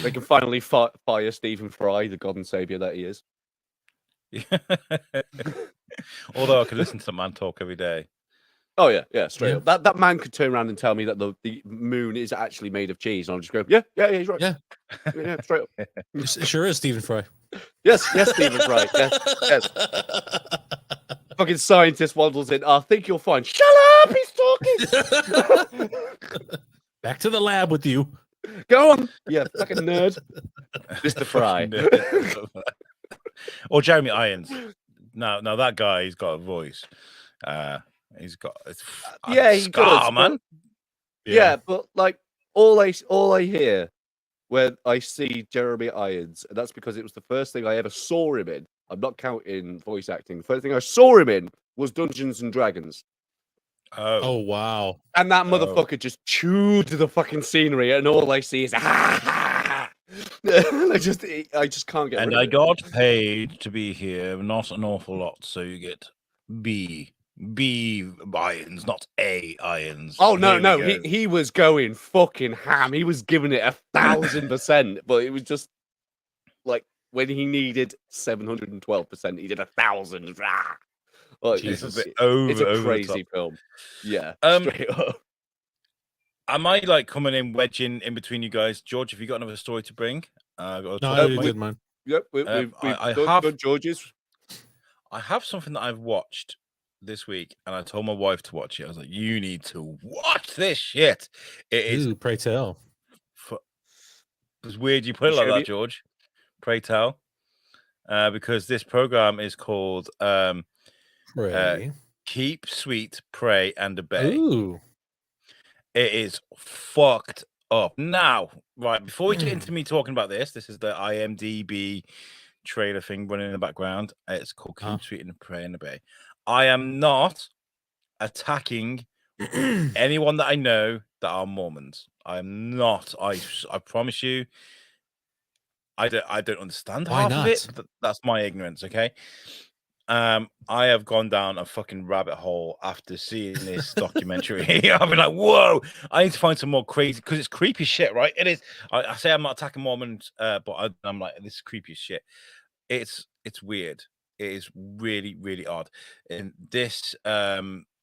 Speaker 1: they can finally fire Stephen Fry, the God and Savior that he is.
Speaker 4: Although I could listen to the man talk every day.
Speaker 1: Oh yeah, straight up. That man could turn around and tell me that the moon is actually made of cheese, and I'll just go, yeah, he's right. Yeah, straight up.
Speaker 2: It sure is Stephen Fry.
Speaker 1: Yes, Stephen Fry. Yes. Fucking scientist waddles in. I think you'll find. Shut up! He's talking.
Speaker 2: Back to the lab with you.
Speaker 1: Go on. Yeah, fucking nerd. Mr. Fry.
Speaker 4: Or Jeremy Irons. No, that guy, he's got a voice. He's got
Speaker 1: he does,
Speaker 4: man.
Speaker 1: Yeah, but like all I hear when I see Jeremy Irons, and that's because it was the first thing I ever saw him in. I'm not counting voice acting. The first thing I saw him in was Dungeons and Dragons.
Speaker 2: Oh wow.
Speaker 1: And that
Speaker 4: Oh.
Speaker 1: motherfucker just chewed the fucking scenery, and all I see is I just can't get
Speaker 4: And
Speaker 1: rid of
Speaker 4: I
Speaker 1: it.
Speaker 4: got paid to be here, not an awful lot, so you get B irons, not A irons.
Speaker 1: Oh no,
Speaker 4: Here we
Speaker 1: no,
Speaker 4: go.
Speaker 1: he was going fucking ham. He was giving it 1,000%, but it was just like when he needed 712%, he did 1,000. Like,
Speaker 4: It's a
Speaker 2: Jesus.
Speaker 4: bit over.
Speaker 1: it's a
Speaker 4: over the
Speaker 1: crazy
Speaker 4: top.
Speaker 1: film. Yeah,
Speaker 4: Um,
Speaker 1: straight up.
Speaker 4: Am I like coming in wedging in between you guys? George, have you got another story to bring?
Speaker 2: No,
Speaker 1: Uh,
Speaker 2: I
Speaker 1: we-
Speaker 2: did mine.
Speaker 1: Yep, we've
Speaker 4: I
Speaker 1: done,
Speaker 4: have-
Speaker 1: done George's.
Speaker 4: I have something that I've watched this week, and I told my wife to watch it. I was like, "You need to watch this shit." It is.
Speaker 2: Ooh, pray tell.
Speaker 4: It's weird you put it
Speaker 1: You
Speaker 4: like
Speaker 1: showed
Speaker 4: that,
Speaker 1: it?
Speaker 4: George. Pray tell, because this program is called
Speaker 2: Pray.
Speaker 4: Keep Sweet, Pray, and Obey.
Speaker 2: Ooh.
Speaker 4: It is fucked up. Now, right, before we get into me talking about this is the IMDb trailer thing running in the background. It's called Keep Sweet and Pray and Obey. I am not attacking anyone that I know that are Mormons. I'm not. I promise you. I don't understand
Speaker 2: Why
Speaker 4: half of it.
Speaker 2: not?
Speaker 4: But that's my ignorance, okay? I have gone down a fucking rabbit hole after seeing this documentary. I've been like, whoa, I need to find some more crazy, because it's creepy shit, right? It is. I say I'm not attacking Mormons, but I'm like, this is creepy as shit. It's weird. It is really, really odd. And this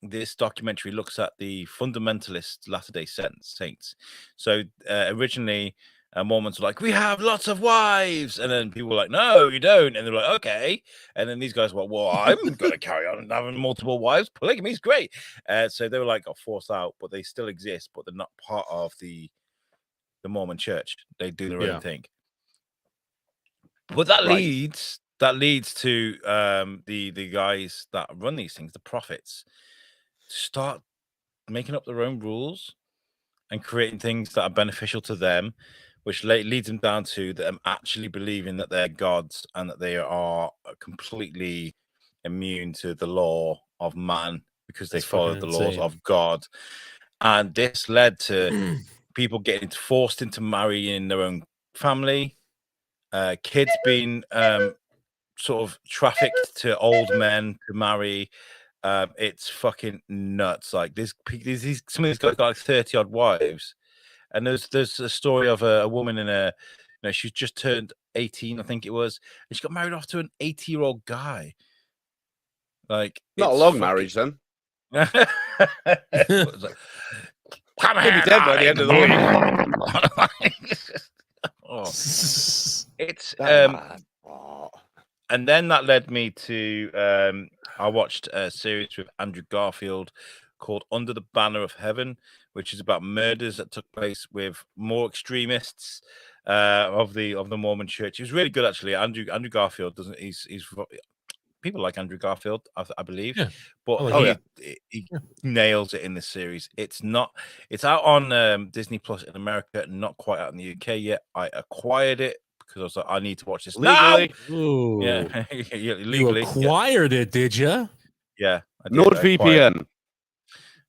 Speaker 4: this documentary looks at the fundamentalist Latter-day Saints. So originally, Mormons were like, we have lots of wives, and then people were like, no, you don't, and they're like, okay, and then these guys were like, well, I'm going to carry on having multiple wives. Polygamy is great. So they were like got forced out, but they still exist, but they're not part of the Mormon Church. They do their own thing. But that leads to the guys that run these things, the prophets, start making up their own rules and creating things that are beneficial to them, which leads them down to them actually believing that they're gods and that they are completely immune to the law of man because they follow the laws of God. And this led to people getting forced into marrying their own family, kids being sort of trafficked to old men to marry. It's fucking nuts. Like some of these guys got like 30 odd wives, and there's a story of a woman in she's just turned 18, I think it was, and she got married off to an 80-year-old guy. Like,
Speaker 1: Not a long marriage then.
Speaker 4: Like, come
Speaker 1: He'll be dead by the end of the
Speaker 4: week. It's and then that led me to I watched a series with Andrew Garfield called Under the Banner of Heaven, which is about murders that took place with more extremists of the Mormon Church. It was really good, actually. Andrew Garfield doesn't. He's people like Andrew Garfield, I believe.
Speaker 2: Yeah.
Speaker 4: But he nails it in this series. It's out on Disney Plus in America, not quite out in the UK yet. I acquired it because I was like, I need to watch this
Speaker 1: legally.
Speaker 4: now.
Speaker 2: Ooh.
Speaker 4: Yeah,
Speaker 2: You
Speaker 4: legally.
Speaker 2: acquired it, did you?
Speaker 4: Yeah, I did.
Speaker 1: NordVPN.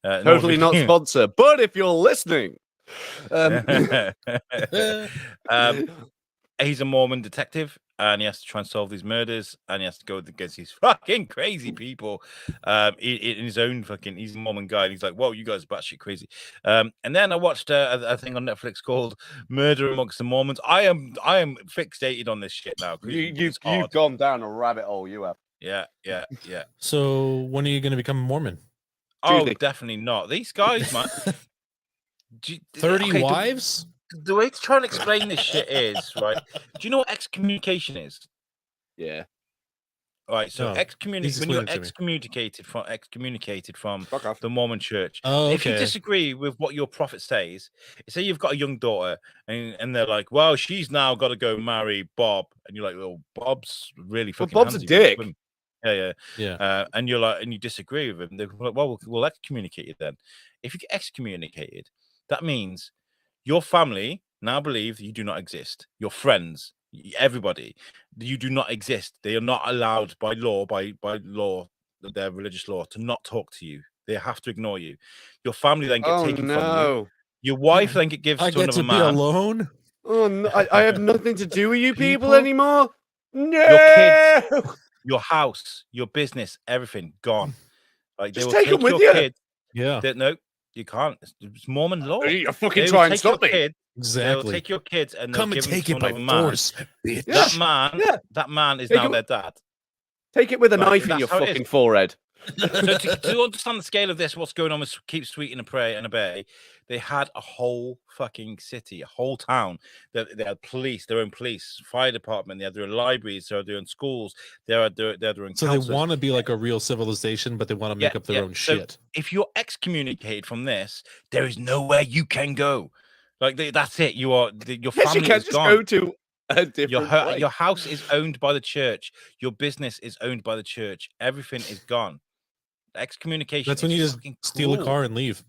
Speaker 1: Totally not sponsored, but if you're listening,
Speaker 4: he's a Mormon detective, and he has to try and solve these murders, and he has to go against these fucking crazy people. In his own fucking, he's a Mormon guy, and he's like, "Whoa, you guys are batshit crazy." And then I watched a thing on Netflix called "Murder Amongst the Mormons." I am fixated on this shit now.
Speaker 1: You've gone down a rabbit hole. You have.
Speaker 4: Yeah.
Speaker 2: So when are you going to become a Mormon?
Speaker 4: Oh, definitely not. These guys, man.
Speaker 2: 30 wives?
Speaker 4: The way to try and explain this shit is, right? Do you know what excommunication is?
Speaker 1: Yeah.
Speaker 4: Right. So when you're excommunicated from
Speaker 1: the
Speaker 4: Mormon Church.
Speaker 2: Oh,
Speaker 4: if you disagree with what your prophet says, say you've got a young daughter and they're like, well, she's now got to go marry Bob, and you're like, well, Bob's really fucking
Speaker 1: Bob's a dick.
Speaker 4: Yeah. And you're like, and you disagree with him. They're like, well, we'll excommunicate you then. If you get excommunicated, that means your family now believe you do not exist. Your friends, everybody, you do not exist. They are not allowed by law, their religious law, to not talk to you. They have to ignore you. Your family then get
Speaker 1: Oh
Speaker 4: taken from you.
Speaker 1: no!
Speaker 4: Your wife then get given
Speaker 2: I
Speaker 4: to
Speaker 2: get
Speaker 4: another
Speaker 2: to be
Speaker 4: man.
Speaker 2: alone.
Speaker 1: Oh no! I have nothing to do with you people
Speaker 4: People-
Speaker 1: anymore. No!
Speaker 4: Your kids, your house, your business, everything gone. Like
Speaker 1: Just
Speaker 4: they will
Speaker 1: take 'em
Speaker 4: take
Speaker 1: with
Speaker 4: your
Speaker 1: you.
Speaker 4: kid.
Speaker 2: Yeah,
Speaker 4: No, you can't. It's Mormon law.
Speaker 1: You fucking
Speaker 4: They
Speaker 1: try
Speaker 4: will
Speaker 1: and
Speaker 4: take your
Speaker 1: stop me.
Speaker 4: kid. They'll
Speaker 2: exactly.
Speaker 4: take your kids and they'll
Speaker 2: Come and
Speaker 4: give them
Speaker 2: take
Speaker 4: to
Speaker 2: it by
Speaker 4: another man.
Speaker 2: force, bitch.
Speaker 1: Yeah. Yeah.
Speaker 4: That man is
Speaker 1: Take
Speaker 4: now
Speaker 1: him-
Speaker 4: their dad.
Speaker 1: Take it with a
Speaker 4: Like,
Speaker 1: knife in
Speaker 4: that's
Speaker 1: your
Speaker 4: how it is.
Speaker 1: fucking forehead.
Speaker 4: So to understand the scale of this, what's going on with Keep Sweet and Pray and Obey, they had a whole fucking city, a whole town. They had police, their own police, fire department. They had their own libraries, their own schools. They had their own
Speaker 2: So
Speaker 4: councils.
Speaker 2: they want to be like a real civilization, but they want to make up their own
Speaker 4: So
Speaker 2: shit.
Speaker 4: if you're excommunicated from this, there is nowhere you can go. Like that's it. You are your
Speaker 1: Yes, you
Speaker 4: family
Speaker 1: can
Speaker 4: is
Speaker 1: just
Speaker 4: gone.
Speaker 1: go to a different place.
Speaker 4: Your house is owned by the church. Your business is owned by the church. Everything is gone. Excommunication.
Speaker 2: That's when
Speaker 4: is
Speaker 2: you just
Speaker 4: fucking
Speaker 2: steal a
Speaker 4: cruel.
Speaker 2: car and leave.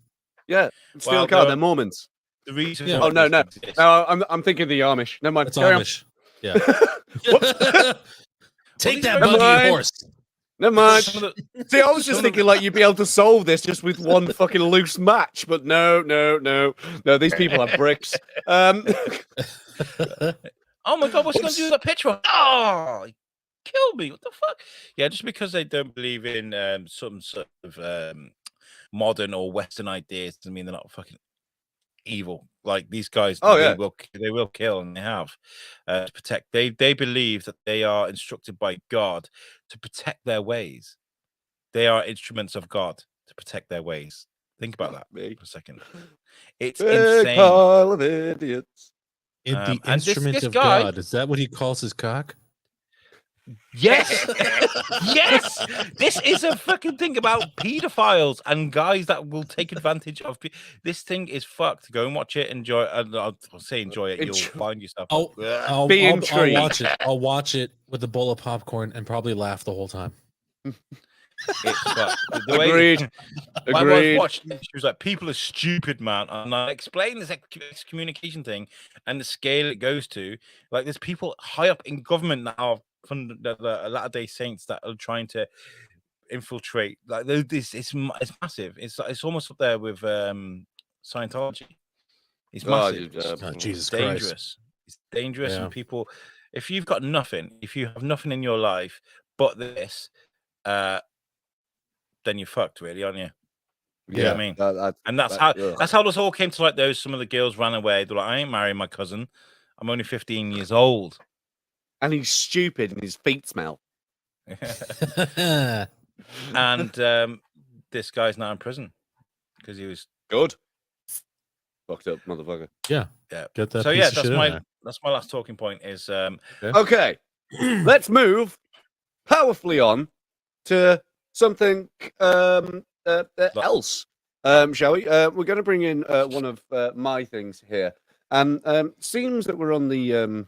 Speaker 1: Yeah, steal
Speaker 4: Well,
Speaker 1: a car.
Speaker 4: there
Speaker 1: They're
Speaker 4: are-
Speaker 1: Mormons.
Speaker 4: The reason.
Speaker 2: Yeah.
Speaker 4: why
Speaker 1: Oh no,
Speaker 4: this
Speaker 1: no,
Speaker 4: exists-
Speaker 1: no! I'm thinking the Amish. Never mind.
Speaker 2: That's
Speaker 1: Carry on.
Speaker 2: Amish. Yeah. Take
Speaker 4: these
Speaker 2: that
Speaker 4: very-
Speaker 2: buggy,
Speaker 1: Never
Speaker 2: horse.
Speaker 1: Never mind.
Speaker 4: Some of the-
Speaker 1: See, I was just
Speaker 4: some of
Speaker 1: thinking like you'd be able to solve this just with one fucking loose match, but no. These people are bricks.
Speaker 4: Oh my god, what's he gonna do with that picture? Oh, he killed me. What the fuck? Yeah, just because they don't believe in some sort of modern or Western ideas doesn't mean they're not fucking evil. Like these guys,
Speaker 1: Oh,
Speaker 4: they
Speaker 1: yeah.
Speaker 4: will kill, and they have to protect. They believe that they are instructed by God to protect their ways. They are instruments of God to protect their ways. Think about that
Speaker 1: Me.
Speaker 4: for a second. It's
Speaker 1: Big
Speaker 4: insane.
Speaker 1: pile of idiots.
Speaker 2: The
Speaker 4: And this
Speaker 2: instrument of
Speaker 4: guy-
Speaker 2: God. Is that what he calls his cock?
Speaker 4: Yes, yes. This is a fucking thing about pedophiles and guys that will take advantage of. This thing is fucked. Go and watch it. Enjoy. I'll say enjoy it. You'll
Speaker 1: Enjoy.
Speaker 4: find yourself.
Speaker 2: I'll
Speaker 1: Be
Speaker 2: I'll
Speaker 1: intrigued.
Speaker 2: watch it. I'll watch it with a bowl of popcorn and probably laugh the whole time.
Speaker 4: It's fucked. The way-
Speaker 1: Agreed.
Speaker 4: My wife
Speaker 1: Agreed.
Speaker 4: watched it, she was like, people are stupid, man. And I explained this excommunication thing and the scale it goes to. Like, there's people high up in government that are from the Latter-day Saints that are trying to infiltrate. Like, it's massive. It's almost up there with Scientology. It's massive.
Speaker 2: Oh, Jesus
Speaker 4: It's
Speaker 2: Christ.
Speaker 4: dangerous. It's dangerous.
Speaker 2: Yeah.
Speaker 4: And people, if you've got nothing, if you have nothing in your life but this, then you're fucked, really, aren't you? You know what I mean? And that's how this all came to light. Those some of the girls ran away. They're like, I ain't marrying my cousin. I'm only 15 years old.
Speaker 1: And he's stupid and his feet smell.
Speaker 4: And this guy's now in prison because he was
Speaker 1: Good. Fucked up, motherfucker.
Speaker 2: Yeah.
Speaker 4: yeah.
Speaker 2: Get that.
Speaker 4: So
Speaker 2: piece
Speaker 4: yeah,
Speaker 2: of shit in there.
Speaker 4: that's my last talking point. Is
Speaker 1: Okay. Let's move powerfully on to something else. Shall we? We're going to bring in one of my things here, and seems that we're on the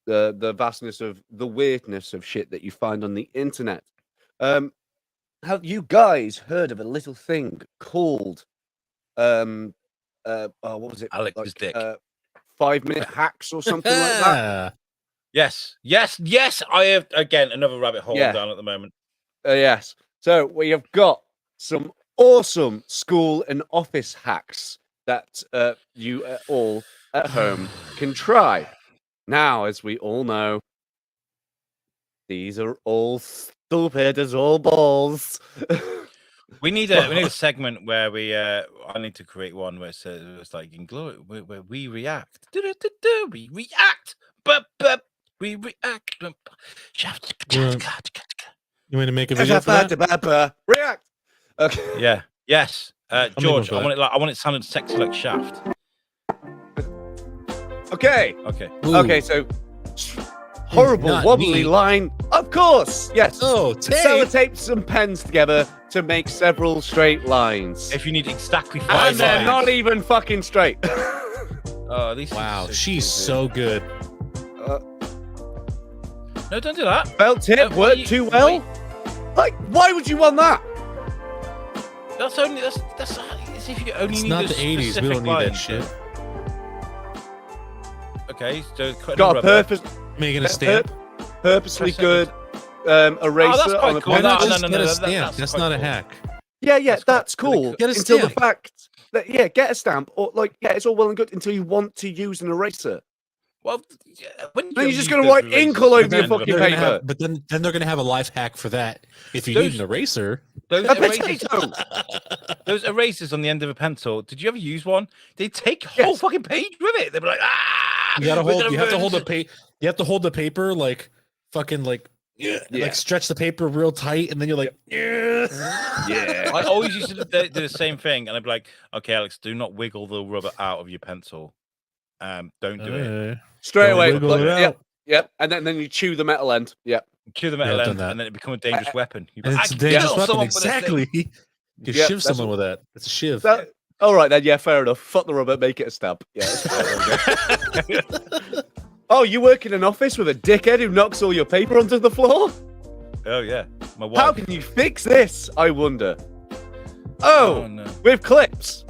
Speaker 1: vastness of the weirdness of shit that you find on the internet. Have you guys heard of a little thing called what was it?
Speaker 4: Alex's dick.
Speaker 1: 5-minute hacks or something like that?
Speaker 4: yes. I have again another rabbit hole
Speaker 1: Yeah.
Speaker 4: down at the moment.
Speaker 1: Yes. So we have got some awesome school and office hacks that you all at home can try. Now, as we all know, these are all stupid as all balls.
Speaker 4: We need a segment where I need to create one where it's like Inglorious, where we react. We react. We react.
Speaker 2: You want to make a video for that?
Speaker 1: React. Okay.
Speaker 4: Yeah. Yes.
Speaker 2: make
Speaker 4: George,
Speaker 2: one for
Speaker 4: I want it sounding sexy like Shaft.
Speaker 1: Okay.
Speaker 4: Okay.
Speaker 2: Ooh.
Speaker 1: Okay. So horrible
Speaker 2: Not
Speaker 1: wobbly
Speaker 2: me.
Speaker 1: line. Of course. Yes.
Speaker 2: Oh, tape.
Speaker 1: Sellotape some pens together to make several straight lines.
Speaker 4: If you need exactly
Speaker 1: And
Speaker 4: 5
Speaker 1: they're
Speaker 4: lines.
Speaker 1: not even fucking straight.
Speaker 4: Oh, these things
Speaker 2: Wow,
Speaker 4: are
Speaker 2: she's
Speaker 4: stupid.
Speaker 2: so good.
Speaker 4: No, don't do that.
Speaker 1: Felt tip
Speaker 4: why
Speaker 1: worked
Speaker 4: you-
Speaker 1: too well. Like, why would you want that?
Speaker 4: That's as if you only
Speaker 2: It's
Speaker 4: need
Speaker 2: not
Speaker 4: a
Speaker 2: the 80s. We
Speaker 4: specific
Speaker 2: don't need that
Speaker 4: line.
Speaker 2: shit.
Speaker 4: Okay, so cut
Speaker 1: Got a
Speaker 4: rubber.
Speaker 1: purpose,
Speaker 2: Making a stamp.
Speaker 1: purposely
Speaker 4: Press it.
Speaker 1: good eraser
Speaker 4: that's quite
Speaker 1: on a
Speaker 4: cool.
Speaker 2: Why
Speaker 1: pen.
Speaker 2: not
Speaker 4: No,
Speaker 2: just
Speaker 4: no,
Speaker 2: get
Speaker 4: no,
Speaker 2: a
Speaker 4: that-
Speaker 2: stamp?
Speaker 4: that's
Speaker 2: That's
Speaker 4: quite
Speaker 2: not a
Speaker 4: cool.
Speaker 2: hack.
Speaker 1: Yeah,
Speaker 4: That's
Speaker 1: that's
Speaker 4: quite really
Speaker 1: cool.
Speaker 4: cool.
Speaker 2: Get a
Speaker 1: Until the
Speaker 2: stamp.
Speaker 1: fact that get a stamp, or it's all well and good until you want to use an eraser.
Speaker 4: Well, when
Speaker 1: Then
Speaker 4: you
Speaker 1: you're just
Speaker 4: use
Speaker 1: gonna
Speaker 4: those
Speaker 1: write
Speaker 4: erasers
Speaker 1: ink all
Speaker 4: at
Speaker 1: over
Speaker 4: the
Speaker 1: your
Speaker 4: end of a
Speaker 1: fucking
Speaker 2: They're gonna
Speaker 1: paper.
Speaker 2: have, but then they're gonna have a life hack for that. If you need an eraser,
Speaker 4: Those
Speaker 1: A
Speaker 4: erasers,
Speaker 1: potato.
Speaker 4: those erasers on the end of a pencil. Did you ever use one? They take a whole
Speaker 1: Yes.
Speaker 4: fucking page with it. They'd be like, ah,
Speaker 2: you gotta
Speaker 4: we're
Speaker 2: hold.
Speaker 4: gonna
Speaker 2: You have to
Speaker 4: ruin
Speaker 2: hold the
Speaker 4: this."
Speaker 2: You have to hold the paper like fucking like
Speaker 1: Yeah.
Speaker 2: like stretch the paper real tight, and then you're like
Speaker 1: Yeah.
Speaker 4: I always used to do the same thing, and I'd be like, "Okay, Alex, do not wiggle the rubber out of your pencil. Don't do it.
Speaker 1: Straight
Speaker 2: Don't
Speaker 1: away.
Speaker 2: wiggle
Speaker 1: Look,
Speaker 2: it
Speaker 1: yep.
Speaker 2: out.
Speaker 1: And then you chew the metal end. Yep.
Speaker 4: Chew the metal
Speaker 2: I've done
Speaker 4: end,
Speaker 2: that.
Speaker 4: and then it becomes a dangerous weapon. You'd be
Speaker 2: And
Speaker 4: like,
Speaker 2: it's a
Speaker 4: "I can
Speaker 2: dangerous
Speaker 4: kill
Speaker 2: weapon.
Speaker 4: someone with this thing."
Speaker 2: Exactly. You
Speaker 1: Yep,
Speaker 2: shiv
Speaker 1: that's
Speaker 2: someone with that. It's a shiv.
Speaker 1: That, all right then. Yeah, fair enough. Fuck the rubber. Make it a stab. Yeah. Oh, you work in an office with a dickhead who knocks all your paper onto the floor?
Speaker 4: Oh yeah, my wife.
Speaker 1: How can you fix this? I wonder. Oh,
Speaker 4: no.
Speaker 1: with clips.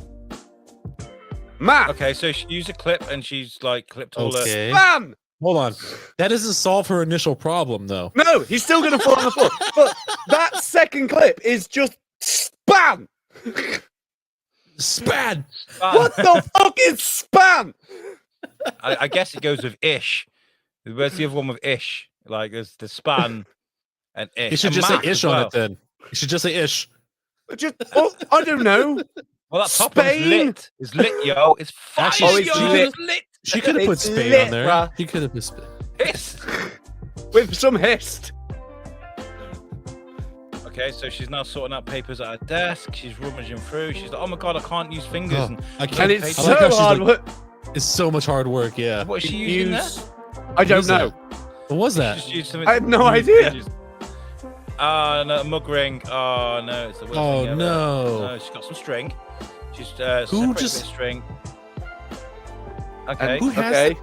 Speaker 1: Matt.
Speaker 4: Okay, so she used a clip and she's like clipped all the.
Speaker 2: Okay.
Speaker 1: Bam!
Speaker 2: Hold on. That doesn't solve her initial problem, though.
Speaker 1: No, he's still going to fall on the floor. But that second clip is just spam.
Speaker 2: Span.
Speaker 1: What the fuck is spam?
Speaker 4: I guess it goes with ish. Where's the other one with ish? Like there's the span and ish.
Speaker 2: You should
Speaker 4: And
Speaker 2: just say
Speaker 4: math
Speaker 2: ish
Speaker 4: as
Speaker 2: on
Speaker 4: well.
Speaker 2: it then. You should just say ish.
Speaker 1: Just, I don't know.
Speaker 4: Well, that top one is
Speaker 1: Spain?
Speaker 4: lit. It's lit, yo. It's fire,
Speaker 2: Actually,
Speaker 1: it's
Speaker 4: yo.
Speaker 1: lit.
Speaker 4: It's lit.
Speaker 2: She could have put
Speaker 1: It's
Speaker 2: Spain
Speaker 1: lit,
Speaker 2: on there.
Speaker 1: bruh.
Speaker 2: She could have put Spain.
Speaker 4: It's...
Speaker 1: With some hist.
Speaker 4: Okay, so she's now sorting out papers at her desk. She's rummaging through. She's like, "Oh my god, I can't use fingers."
Speaker 2: Oh,
Speaker 4: and
Speaker 2: I can't.
Speaker 1: And it's
Speaker 2: I
Speaker 1: so
Speaker 2: like how she's
Speaker 1: hard
Speaker 2: like,
Speaker 1: work.
Speaker 2: It's so much hard work. Yeah.
Speaker 4: what is she using there?
Speaker 1: I don't
Speaker 2: is
Speaker 1: know.
Speaker 2: What was that?
Speaker 4: Just used something.
Speaker 1: I have no idea.
Speaker 4: No, a mug ring. Oh no, it's the worst
Speaker 2: Oh
Speaker 4: thing ever.
Speaker 2: no.
Speaker 4: No, she's got some string. She's
Speaker 2: Who
Speaker 4: separated
Speaker 2: just-
Speaker 4: a bit of string. Okay.
Speaker 2: Who has
Speaker 1: Okay.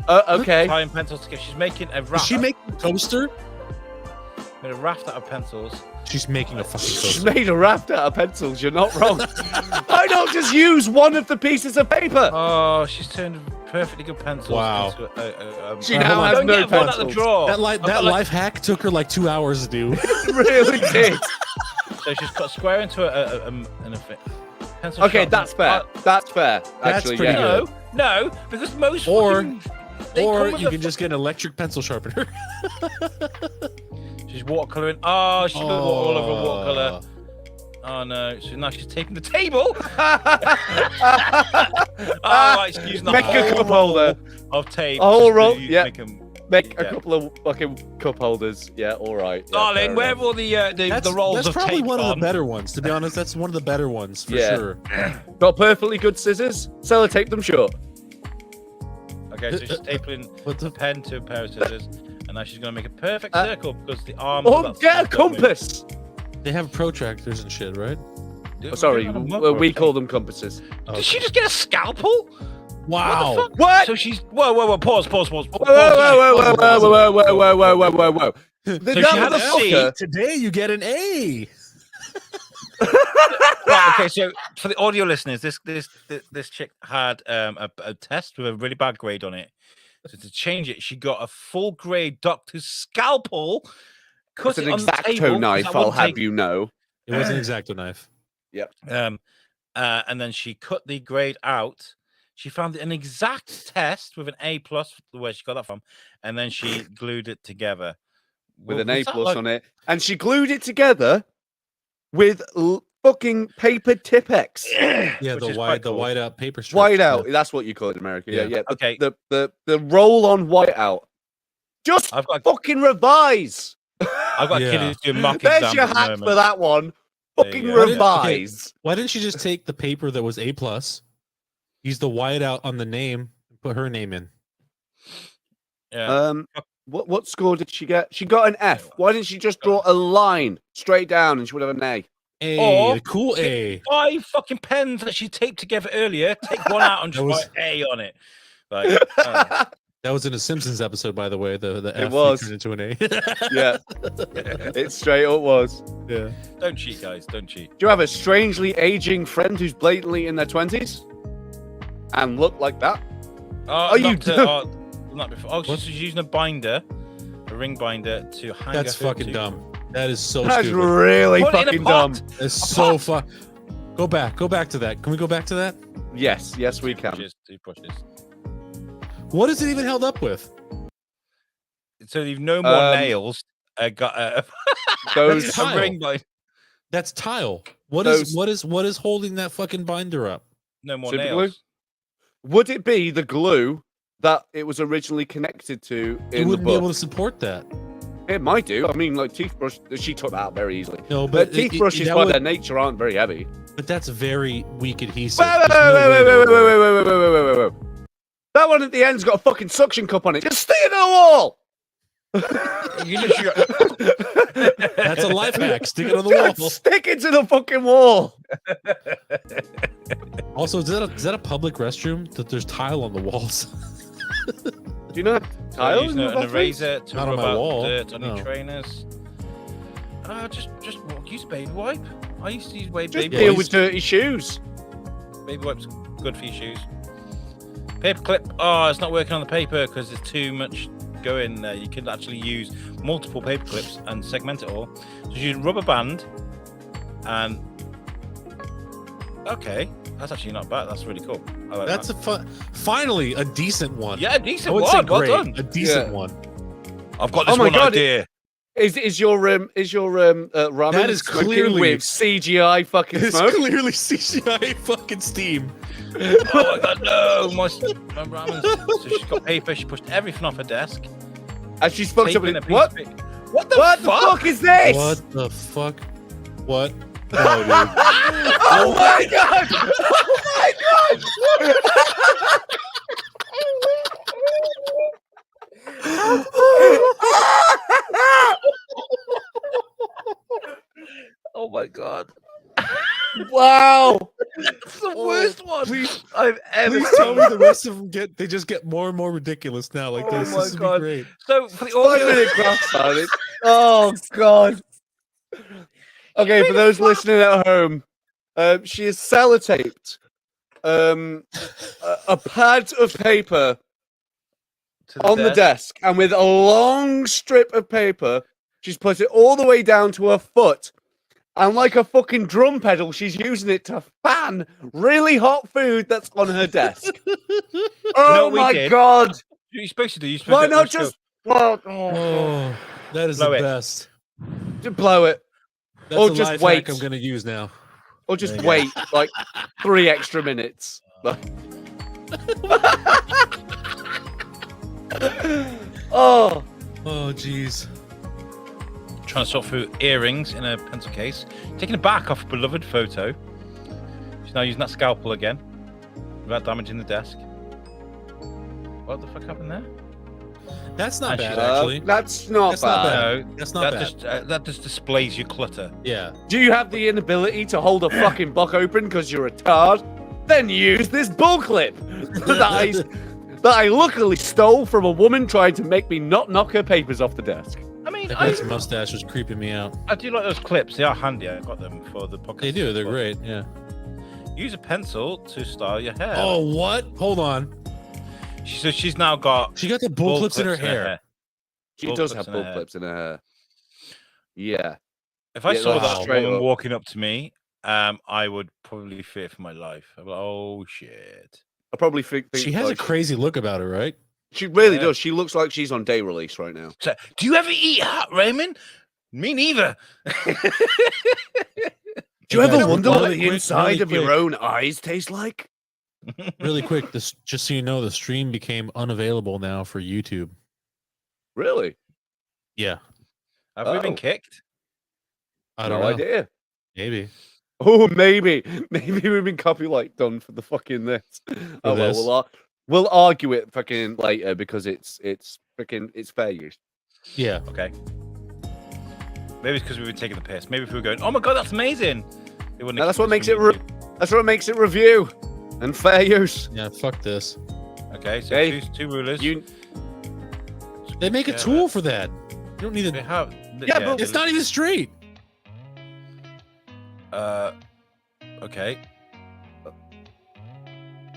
Speaker 1: Okay.
Speaker 4: Tying pencils together. She's making a
Speaker 2: Is
Speaker 4: raft.
Speaker 2: she making a toaster?
Speaker 4: made a raft out of pencils.
Speaker 2: She's making a fucking
Speaker 1: She's
Speaker 2: toaster.
Speaker 1: made a raft out of pencils. You're not wrong. Why not just use one of the pieces of paper?
Speaker 4: Oh, she's turned perfectly good pencils.
Speaker 2: Wow.
Speaker 4: Into
Speaker 1: She
Speaker 2: Alright,
Speaker 1: now
Speaker 2: hold on.
Speaker 1: has
Speaker 4: don't
Speaker 1: no
Speaker 4: get one out the
Speaker 1: pencils.
Speaker 4: drawer.
Speaker 2: That
Speaker 4: I've got,
Speaker 2: life hack took her like 2 hours to do.
Speaker 1: It really did.
Speaker 4: So she's cut a square into a pencil.
Speaker 1: Okay,
Speaker 4: sharpener.
Speaker 1: that's fair. That's fair.
Speaker 2: That's
Speaker 1: Actually,
Speaker 2: pretty
Speaker 1: yeah.
Speaker 2: good.
Speaker 4: No, because most
Speaker 2: Or-
Speaker 4: fucking- they
Speaker 2: Or
Speaker 4: come with
Speaker 2: you
Speaker 4: a
Speaker 2: can just get an electric pencil sharpener.
Speaker 4: She's watercoloring. Oh, she's got water all over watercolor. Oh no! So now she's taping the table. Right, she's using the
Speaker 1: Make a
Speaker 4: whole
Speaker 1: cup holder.
Speaker 4: of tape.
Speaker 1: A whole
Speaker 4: just to
Speaker 1: roll,
Speaker 4: use-
Speaker 1: yeah.
Speaker 4: make 'em-
Speaker 1: Make a
Speaker 4: Yeah.
Speaker 1: couple of fucking cup holders. Yeah, all right. Yeah,
Speaker 4: Darling,
Speaker 1: fair
Speaker 4: where
Speaker 1: enough.
Speaker 4: have all the rolls
Speaker 2: that's
Speaker 4: of
Speaker 2: probably
Speaker 4: tape
Speaker 2: one of
Speaker 4: gone?
Speaker 2: the better ones. To be honest, that's one of the better ones for
Speaker 1: Yeah.
Speaker 2: sure.
Speaker 1: Got perfectly good scissors. Sellotape them short.
Speaker 4: Okay, so she's stapling
Speaker 2: What the?
Speaker 4: a pen to a pair of scissors, and now she's gonna make a perfect
Speaker 1: Uh,
Speaker 4: circle because the arm.
Speaker 1: Or get a compass.
Speaker 2: They have protractors and shit, right?
Speaker 1: Oh, sorry, we call them compasses.
Speaker 4: Did she just get a scalpel?
Speaker 2: Wow.
Speaker 4: What the fuck?
Speaker 1: What?
Speaker 4: So she's whoa, pause.
Speaker 1: Whoa, whoa, whoa, whoa, whoa, whoa, whoa, whoa, whoa, whoa.
Speaker 4: So
Speaker 1: That
Speaker 4: she had a
Speaker 1: motherfucker-
Speaker 4: C.
Speaker 2: Today you get an A.
Speaker 4: Right, okay, so for the audio listeners, this chick had a test with a really bad grade on it. So to change it, she got a full grade doctor's scalpel. Cut
Speaker 1: It's an
Speaker 4: it on the table,
Speaker 1: X-Acto
Speaker 4: 'cause
Speaker 1: knife,
Speaker 4: that
Speaker 1: I'll
Speaker 4: wouldn't
Speaker 1: have
Speaker 4: take-
Speaker 1: you know.
Speaker 2: It was an X-Acto knife.
Speaker 4: And then she cut the grade out. She found an exact test with an A plus, where she got that from, and then she glued it together
Speaker 1: With an A plus on it. And she glued it together with fucking paper Tipex.
Speaker 2: Yeah,
Speaker 4: Which
Speaker 2: the
Speaker 4: is
Speaker 2: white,
Speaker 4: quite
Speaker 2: the
Speaker 4: cool.
Speaker 2: white out paper strip.
Speaker 1: White out. That's what you call it in America. Yeah,
Speaker 2: Yeah.
Speaker 1: yeah.
Speaker 4: Okay.
Speaker 1: The roll on white out. Just
Speaker 4: I've got
Speaker 1: fucking revise.
Speaker 4: a kid
Speaker 2: Yeah.
Speaker 4: who's doing mock
Speaker 1: There's
Speaker 4: exams
Speaker 1: your
Speaker 4: at the
Speaker 1: hack
Speaker 4: moment.
Speaker 1: for that one.
Speaker 4: There you
Speaker 1: Fucking
Speaker 4: go.
Speaker 1: revise.
Speaker 2: Why didn't she just take the paper that was A plus, use the white out on the name, and put her name in?
Speaker 4: Yeah.
Speaker 1: What score did she get? She got an F. Why didn't she just draw a line straight down and she would have an A?
Speaker 2: A,
Speaker 4: Or-
Speaker 2: the cool A.
Speaker 4: 5 fucking pens that she taped together earlier. Take one out and
Speaker 2: That
Speaker 4: just
Speaker 2: was-
Speaker 4: write A on it. Like,
Speaker 2: That was in a Simpsons episode, by the way. The F
Speaker 1: was.
Speaker 2: turned into an A.
Speaker 1: Yeah, it straight up was.
Speaker 2: Yeah.
Speaker 4: don't cheat, guys. Don't cheat.
Speaker 1: Do you have a strangely aging friend who's blatantly in their 20s and look like that?
Speaker 4: Oh,
Speaker 1: you do?
Speaker 4: not before. Oh,
Speaker 2: What?
Speaker 4: she's using a binder, a ring binder to hang.
Speaker 2: That's
Speaker 4: her
Speaker 2: fucking
Speaker 4: to.
Speaker 2: dumb. That is so
Speaker 1: That's
Speaker 2: stupid.
Speaker 1: really
Speaker 4: Put it in a
Speaker 1: fucking dumb.
Speaker 4: pot.
Speaker 2: It's so fun. Go back to that. Can we go back to that?
Speaker 1: Yes, we can.
Speaker 4: Two pushes.
Speaker 2: What is it even held up with?
Speaker 4: So you've no more nails. Got
Speaker 1: Those
Speaker 2: That's
Speaker 4: a ring by
Speaker 2: That's tile. What
Speaker 1: Those-
Speaker 2: is holding that fucking binder up?
Speaker 4: no more
Speaker 1: Super
Speaker 4: nails.
Speaker 1: Would it be the glue that it was originally connected to
Speaker 2: You
Speaker 1: in the
Speaker 2: wouldn't be able
Speaker 1: book?
Speaker 2: to support that.
Speaker 1: It might do. I mean, like toothbrush, she took that out very easily.
Speaker 2: No,
Speaker 1: But
Speaker 2: but
Speaker 1: teeth brushes,
Speaker 2: that
Speaker 1: by
Speaker 2: would-
Speaker 1: their nature, aren't very heavy.
Speaker 2: But that's very weak adhesive.
Speaker 1: Wait. That one at the end's got a fucking suction cup on it. Just stick it to the wall.
Speaker 4: You literally
Speaker 2: That's a life hack. Stick it on the
Speaker 1: Just
Speaker 2: wall.
Speaker 1: stick it to the fucking wall.
Speaker 2: Also, is that a public restroom? That there's tile on the walls.
Speaker 1: Do you know tiles?
Speaker 4: Using an eraser to
Speaker 2: Not on
Speaker 4: rub
Speaker 2: my
Speaker 4: out
Speaker 2: wall,
Speaker 4: dirt on
Speaker 2: no.
Speaker 4: your trainers. Just use baby wipe. I used to use
Speaker 1: Just
Speaker 4: baby
Speaker 1: deal
Speaker 4: wipes.
Speaker 1: with dirty shoes.
Speaker 4: Baby wipes good for your shoes. Paper clip. Oh, it's not working on the paper because there's too much going there. You could actually use multiple paper clips and segment it all. So you use rubber band and okay, that's actually not bad. That's really cool. I like
Speaker 2: That's
Speaker 4: that.
Speaker 2: finally a decent one.
Speaker 4: Yeah, decent
Speaker 2: I would
Speaker 4: one.
Speaker 2: say
Speaker 4: Well
Speaker 2: great.
Speaker 4: done.
Speaker 2: A decent
Speaker 1: Yeah.
Speaker 2: one.
Speaker 4: I've got
Speaker 1: Oh
Speaker 4: this
Speaker 1: my
Speaker 4: one
Speaker 1: God,
Speaker 4: idea.
Speaker 1: Is your ramen
Speaker 2: That is
Speaker 1: smoking
Speaker 2: clearly-
Speaker 1: with CGI fucking
Speaker 2: It's
Speaker 1: smoke?
Speaker 2: clearly CGI fucking steam.
Speaker 4: Oh my god, no! My ramen's... So she's got paper. She pushed everything off her desk.
Speaker 1: And she's fucked up.
Speaker 4: Taping a piece
Speaker 1: What?
Speaker 4: of paper. What the
Speaker 1: What the
Speaker 4: fuck?
Speaker 1: fuck is this?
Speaker 2: What the fuck? What? No, dude.
Speaker 1: Oh my god! Oh my god!
Speaker 4: Oh my god!
Speaker 1: Wow!
Speaker 4: That's the worst one I've ever
Speaker 2: Please tell
Speaker 4: seen.
Speaker 2: me the rest of them they just get more and more ridiculous now. Like
Speaker 4: Oh
Speaker 2: this.
Speaker 4: my
Speaker 2: This would
Speaker 4: God.
Speaker 2: be great.
Speaker 4: So for the
Speaker 1: 5
Speaker 4: audio,
Speaker 1: minute graph salad. Oh god. Okay, for those listening at home, she has sellotaped a pad of paper on the desk, and with a long strip of paper, she's put it all the way down to her foot. And like a fucking drum pedal, she's using it to fan really hot food that's on her desk. Oh
Speaker 4: what we
Speaker 1: my
Speaker 4: did?
Speaker 1: god!
Speaker 4: You're supposed to do. You're supposed
Speaker 1: Why
Speaker 4: to
Speaker 1: not just
Speaker 2: Oh, that is
Speaker 4: Blow
Speaker 2: the
Speaker 4: it.
Speaker 2: best.
Speaker 1: blow it,
Speaker 2: That's
Speaker 1: Or
Speaker 2: a
Speaker 1: just
Speaker 2: life
Speaker 1: wait.
Speaker 2: hack I'm gonna use now.
Speaker 1: or just
Speaker 2: There you
Speaker 1: wait like 3 extra minutes? Oh,
Speaker 2: Oh, jeez.
Speaker 4: trying to sort through earrings in a pencil case, taking a back off a beloved photo. She's now using that scalpel again, without damaging the desk. What the fuck happened there?
Speaker 2: That's not
Speaker 4: Actually,
Speaker 2: bad, actually.
Speaker 1: that's not
Speaker 2: That's not
Speaker 1: bad.
Speaker 2: bad.
Speaker 4: No,
Speaker 2: That's not
Speaker 4: that
Speaker 2: bad.
Speaker 4: that just displays your clutter.
Speaker 2: Yeah.
Speaker 1: Do you have the inability to hold a fucking book open because you're a tard? Then use this bull clip that I luckily stole from a woman trying to make me not knock her papers off the desk.
Speaker 4: I mean,
Speaker 2: That guy's mustache was creeping me out.
Speaker 4: I do like those clips. They are handy. I got them for the podcast.
Speaker 2: They do. They're great. Yeah.
Speaker 4: Use a pencil to style your hair.
Speaker 2: Oh, what? Hold on.
Speaker 4: So she's now got
Speaker 2: She got the bull clips in her hair.
Speaker 1: She
Speaker 4: Bull
Speaker 1: does
Speaker 4: clips
Speaker 1: have
Speaker 4: in her
Speaker 1: bull
Speaker 4: hair.
Speaker 1: clips in her hair. Yeah.
Speaker 4: If I
Speaker 1: Yeah,
Speaker 4: saw
Speaker 1: like
Speaker 4: that
Speaker 1: straight
Speaker 4: woman
Speaker 1: up.
Speaker 4: walking up to me, I would probably fear for my life. I'd be like, oh shit.
Speaker 1: I probably think
Speaker 2: She has a
Speaker 1: like,
Speaker 2: crazy look about her, right?
Speaker 1: She really
Speaker 4: Yeah.
Speaker 1: does. She looks like she's on day release right now.
Speaker 4: So, do you ever eat hot ramen? Me neither.
Speaker 1: Do you
Speaker 2: Hey,
Speaker 1: ever
Speaker 2: guys,
Speaker 1: wonder
Speaker 2: really
Speaker 1: what the
Speaker 2: quick-
Speaker 1: inside
Speaker 2: really
Speaker 1: of your
Speaker 2: quick.
Speaker 1: own eyes taste like?
Speaker 2: Really quick, this just so you know, the stream became unavailable now for YouTube.
Speaker 1: Really?
Speaker 2: Yeah.
Speaker 4: Have we been
Speaker 1: Oh.
Speaker 4: kicked?
Speaker 2: I don't
Speaker 1: no
Speaker 2: know.
Speaker 1: idea.
Speaker 2: Maybe.
Speaker 1: Oh, maybe we've been copyright done for the fucking this. Oh well,
Speaker 2: this?
Speaker 1: we'll argue it fucking later because it's freaking it's fair use.
Speaker 2: Yeah.
Speaker 4: Okay. Maybe it's because we've been taking the piss. Maybe if we were going, oh my god, that's amazing. They wouldn't
Speaker 1: Now, that's
Speaker 4: have
Speaker 1: what
Speaker 4: kicked us
Speaker 1: makes
Speaker 4: from
Speaker 1: it
Speaker 4: YouTube.
Speaker 1: That's what makes it review and fair use.
Speaker 2: Yeah. Fuck this.
Speaker 4: Okay, so
Speaker 1: Hey,
Speaker 4: two rulers.
Speaker 1: You
Speaker 2: They make a
Speaker 4: Yeah,
Speaker 2: tool for that. You don't need
Speaker 4: They
Speaker 2: a.
Speaker 4: have.
Speaker 1: Yeah, but
Speaker 2: It's not even straight.
Speaker 4: Okay.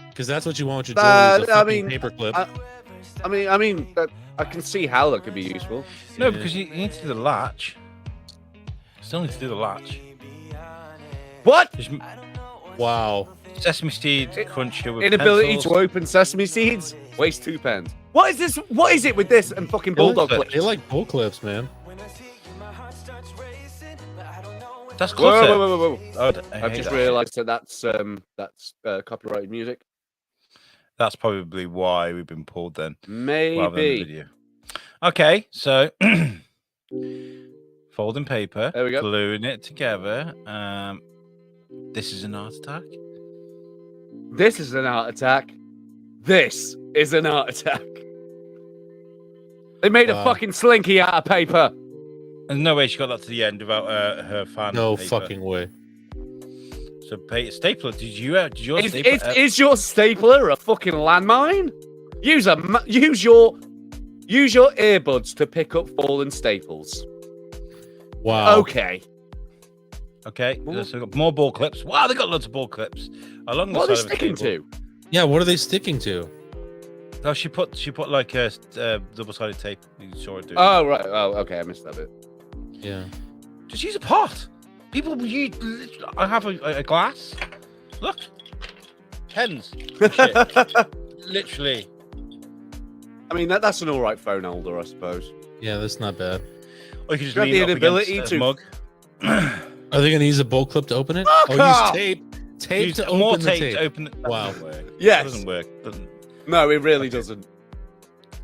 Speaker 2: Because that's what you want with your jewelry. is a
Speaker 1: I
Speaker 2: fucking
Speaker 1: mean,
Speaker 2: paperclip.
Speaker 1: I mean, I can see how that could be useful.
Speaker 4: No,
Speaker 2: Yeah.
Speaker 4: because you need to do the latch. Still need to do the latch.
Speaker 1: What?
Speaker 4: Just
Speaker 2: Wow.
Speaker 4: sesame seed cruncher with
Speaker 1: Inability
Speaker 4: pencils.
Speaker 1: to open sesame seeds? Waste £2. What is this? What is it with this and fucking bulldog clips?
Speaker 2: They like bull clips, man.
Speaker 4: That's
Speaker 1: Whoa,
Speaker 4: close.
Speaker 1: whoa, whoa, whoa.
Speaker 4: Oh,
Speaker 1: I've just realised that that's copyrighted music.
Speaker 4: That's probably why we've been pulled then. rather than the
Speaker 1: Maybe.
Speaker 4: video. Okay, so folding paper,
Speaker 1: There we go.
Speaker 4: gluing it together. This is an art attack.
Speaker 1: This is an art attack. This is an art attack. They made a
Speaker 2: Wow.
Speaker 1: fucking slinky out of paper.
Speaker 4: There's no way she got that to the end without her fan.
Speaker 2: No
Speaker 4: paper.
Speaker 2: fucking way.
Speaker 4: So stapler. Did your stapler?
Speaker 1: Is your stapler a fucking landmine? Use your earbuds to pick up fallen staples.
Speaker 2: Wow.
Speaker 1: Okay.
Speaker 4: Okay, so we've got more ball clips. Wow, they got loads of ball clips. Along the
Speaker 1: What are they
Speaker 4: side of the
Speaker 1: sticking
Speaker 4: table.
Speaker 1: to?
Speaker 2: Yeah, what are they sticking to?
Speaker 4: Oh, she put like a double-sided tape. You saw it do.
Speaker 1: Oh right. Oh okay. I missed that bit.
Speaker 2: Yeah.
Speaker 4: Just use a pot. People use. I have a glass. Look, pens. and shit. Literally.
Speaker 1: I mean that's an all right phone holder, I suppose.
Speaker 2: Yeah, that's not bad.
Speaker 4: Or you can just
Speaker 1: You have
Speaker 4: lean
Speaker 1: the
Speaker 4: it up
Speaker 1: inability
Speaker 4: against a
Speaker 1: to-
Speaker 4: mug.
Speaker 2: Are they going to use a bull clip to open it?
Speaker 1: Fuck
Speaker 2: Use
Speaker 1: off!
Speaker 2: tape. Tape
Speaker 4: Use
Speaker 2: to
Speaker 4: more
Speaker 2: open the
Speaker 4: tape
Speaker 2: tape.
Speaker 4: to open it. That
Speaker 2: Wow.
Speaker 4: doesn't work.
Speaker 1: Yes.
Speaker 4: That doesn't work. Doesn't.
Speaker 1: No, it really doesn't.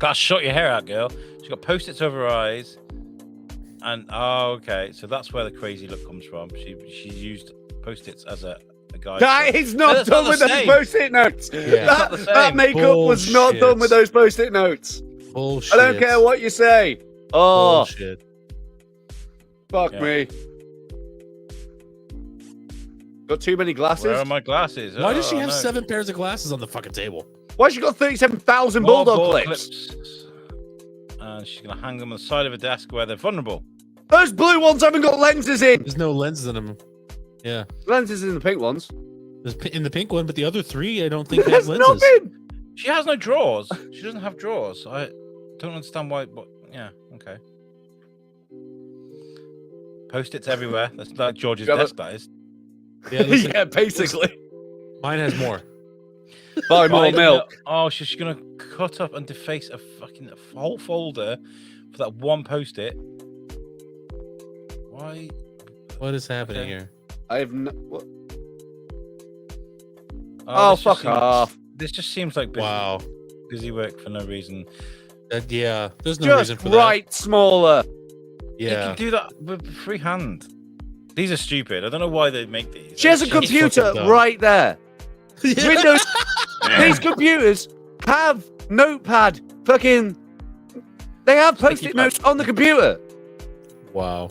Speaker 4: Gotta shut your hair out, girl. She's got post-its over her eyes. And okay, so that's where the crazy look comes from. She used post-its as a guide.
Speaker 1: That is not
Speaker 4: That's
Speaker 1: done
Speaker 4: not
Speaker 1: with
Speaker 4: the
Speaker 1: those
Speaker 4: same.
Speaker 1: post-it notes.
Speaker 2: Yeah.
Speaker 1: That,
Speaker 4: It's not the
Speaker 1: that
Speaker 4: same.
Speaker 1: makeup was not done with
Speaker 2: Bullshit.
Speaker 1: those post-it notes.
Speaker 2: Bullshit.
Speaker 1: I don't care what you say. Oh,
Speaker 2: Bullshit.
Speaker 1: fuck
Speaker 4: Yeah.
Speaker 1: me. Got too many glasses?
Speaker 4: Where are my glasses?
Speaker 2: Why does she
Speaker 4: Oh,
Speaker 2: have
Speaker 4: no.
Speaker 2: 7 pairs of glasses on the fucking table?
Speaker 1: Why she got 37,000
Speaker 4: More
Speaker 1: bulldog
Speaker 4: ball
Speaker 1: clips?
Speaker 4: And she's gonna hang them on the side of a desk where they're vulnerable.
Speaker 1: Those blue ones haven't got lenses in.
Speaker 2: There's no lenses in them. Yeah.
Speaker 1: Lenses in the pink ones.
Speaker 2: There's in the pink one, but the other 3 I don't think
Speaker 1: There's
Speaker 2: have lenses.
Speaker 1: nothing.
Speaker 4: She has no drawers. She doesn't have drawers. I don't understand why. But yeah, okay. Post-its everywhere. That's like George's
Speaker 1: Yeah, but-
Speaker 4: desk. That is.
Speaker 2: Yeah, listen,
Speaker 1: Yeah, basically.
Speaker 2: mine has more.
Speaker 1: Buy more
Speaker 4: Right,
Speaker 1: milk.
Speaker 4: Oh, she's gonna cut up and deface a fucking whole folder for that one post-it. Why?
Speaker 2: What is happening
Speaker 4: Okay.
Speaker 2: here?
Speaker 1: I have no. What? Oh,
Speaker 4: this just
Speaker 1: fuck
Speaker 4: seems-
Speaker 1: off.
Speaker 4: This just seems like
Speaker 2: Wow.
Speaker 4: busy work for no reason.
Speaker 2: Yeah, there's no
Speaker 1: Just
Speaker 2: reason for
Speaker 1: right smaller.
Speaker 2: that.
Speaker 4: You
Speaker 2: Yeah.
Speaker 4: can do that with freehand. These are stupid. I don't know why they make these.
Speaker 1: She has a
Speaker 4: It's
Speaker 1: computer
Speaker 2: fucking dumb.
Speaker 1: right there. Windows. These computers have notepad. Fucking. They have
Speaker 4: Sticky
Speaker 1: post-it
Speaker 4: pad.
Speaker 1: notes on the computer.
Speaker 2: Wow.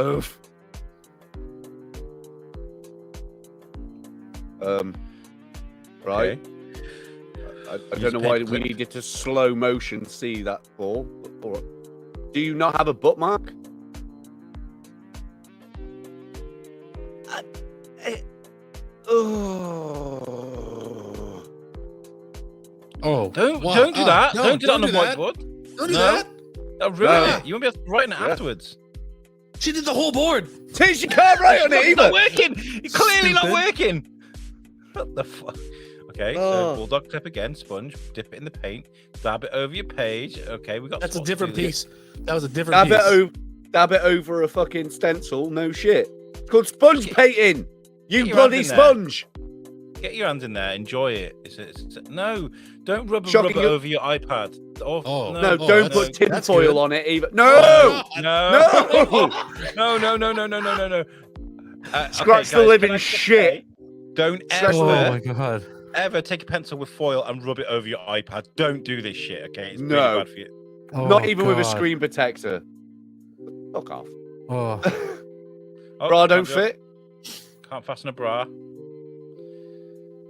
Speaker 1: Oof. Right.
Speaker 4: Okay.
Speaker 1: I
Speaker 4: Use
Speaker 1: don't know why we
Speaker 4: paperclip.
Speaker 1: needed to slow motion see that fall. Or, do you not have a bookmark? Oh.
Speaker 2: Oh.
Speaker 4: Don't
Speaker 2: wow.
Speaker 4: don't do that.
Speaker 2: No,
Speaker 4: don't do that on the
Speaker 2: that.
Speaker 4: whiteboard.
Speaker 2: Don't do
Speaker 4: No.
Speaker 2: that.
Speaker 4: That'll ruin
Speaker 1: No.
Speaker 4: it. You won't be able to write on it
Speaker 1: Yeah.
Speaker 4: afterwards.
Speaker 2: She did the whole board.
Speaker 1: See, she can't write on it
Speaker 4: It's not
Speaker 1: either.
Speaker 4: working. It's clearly not
Speaker 2: Stupid.
Speaker 4: working. What the fuck? Okay,
Speaker 1: Oh.
Speaker 4: so bulldog clip again, sponge, dip it in the paint, dab it over your page. Okay, we got.
Speaker 2: That's a
Speaker 4: spots to
Speaker 2: different
Speaker 4: do this.
Speaker 2: piece. That was a different
Speaker 1: Dab it over a fucking stencil. No shit. It's called sponge painting. You
Speaker 4: Get your
Speaker 1: bloody
Speaker 4: hands in there.
Speaker 1: sponge.
Speaker 4: Get your hands in there, enjoy it. No, don't rub
Speaker 1: Shocking
Speaker 4: it
Speaker 1: you-
Speaker 4: over your iPad.
Speaker 2: Oh.
Speaker 1: No,
Speaker 2: Oh,
Speaker 1: don't
Speaker 2: that's-
Speaker 1: put tin
Speaker 2: that's
Speaker 1: foil
Speaker 2: good.
Speaker 1: on it either. No.
Speaker 2: Oh,
Speaker 4: No, no, no, no, no, no, no, no.
Speaker 1: Scratch the
Speaker 4: guys,
Speaker 1: living
Speaker 4: can I just
Speaker 1: shit.
Speaker 4: say, don't
Speaker 1: Scratch the
Speaker 2: Oh
Speaker 4: ever,
Speaker 2: my god.
Speaker 4: ever take a pencil with foil and rub it over your iPad. Don't do this shit, okay? It's
Speaker 1: No.
Speaker 4: really bad for you.
Speaker 1: Not
Speaker 2: Oh,
Speaker 1: even with a
Speaker 2: God.
Speaker 1: screen protector. Fuck off.
Speaker 2: Oh.
Speaker 4: Oh,
Speaker 1: Bra don't
Speaker 4: can't do it.
Speaker 1: fit.
Speaker 4: Can't fasten a bra.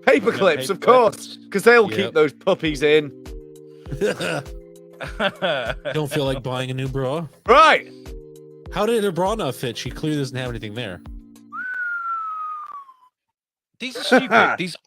Speaker 1: Paper
Speaker 4: Yeah,
Speaker 1: clips,
Speaker 4: paper
Speaker 1: of course, because they'll
Speaker 2: Yep.
Speaker 1: keep those puppies in.
Speaker 2: Don't feel like buying a new bra.
Speaker 1: Right.
Speaker 2: How did her bra not fit? She clearly doesn't have anything there.
Speaker 4: These are stupid. These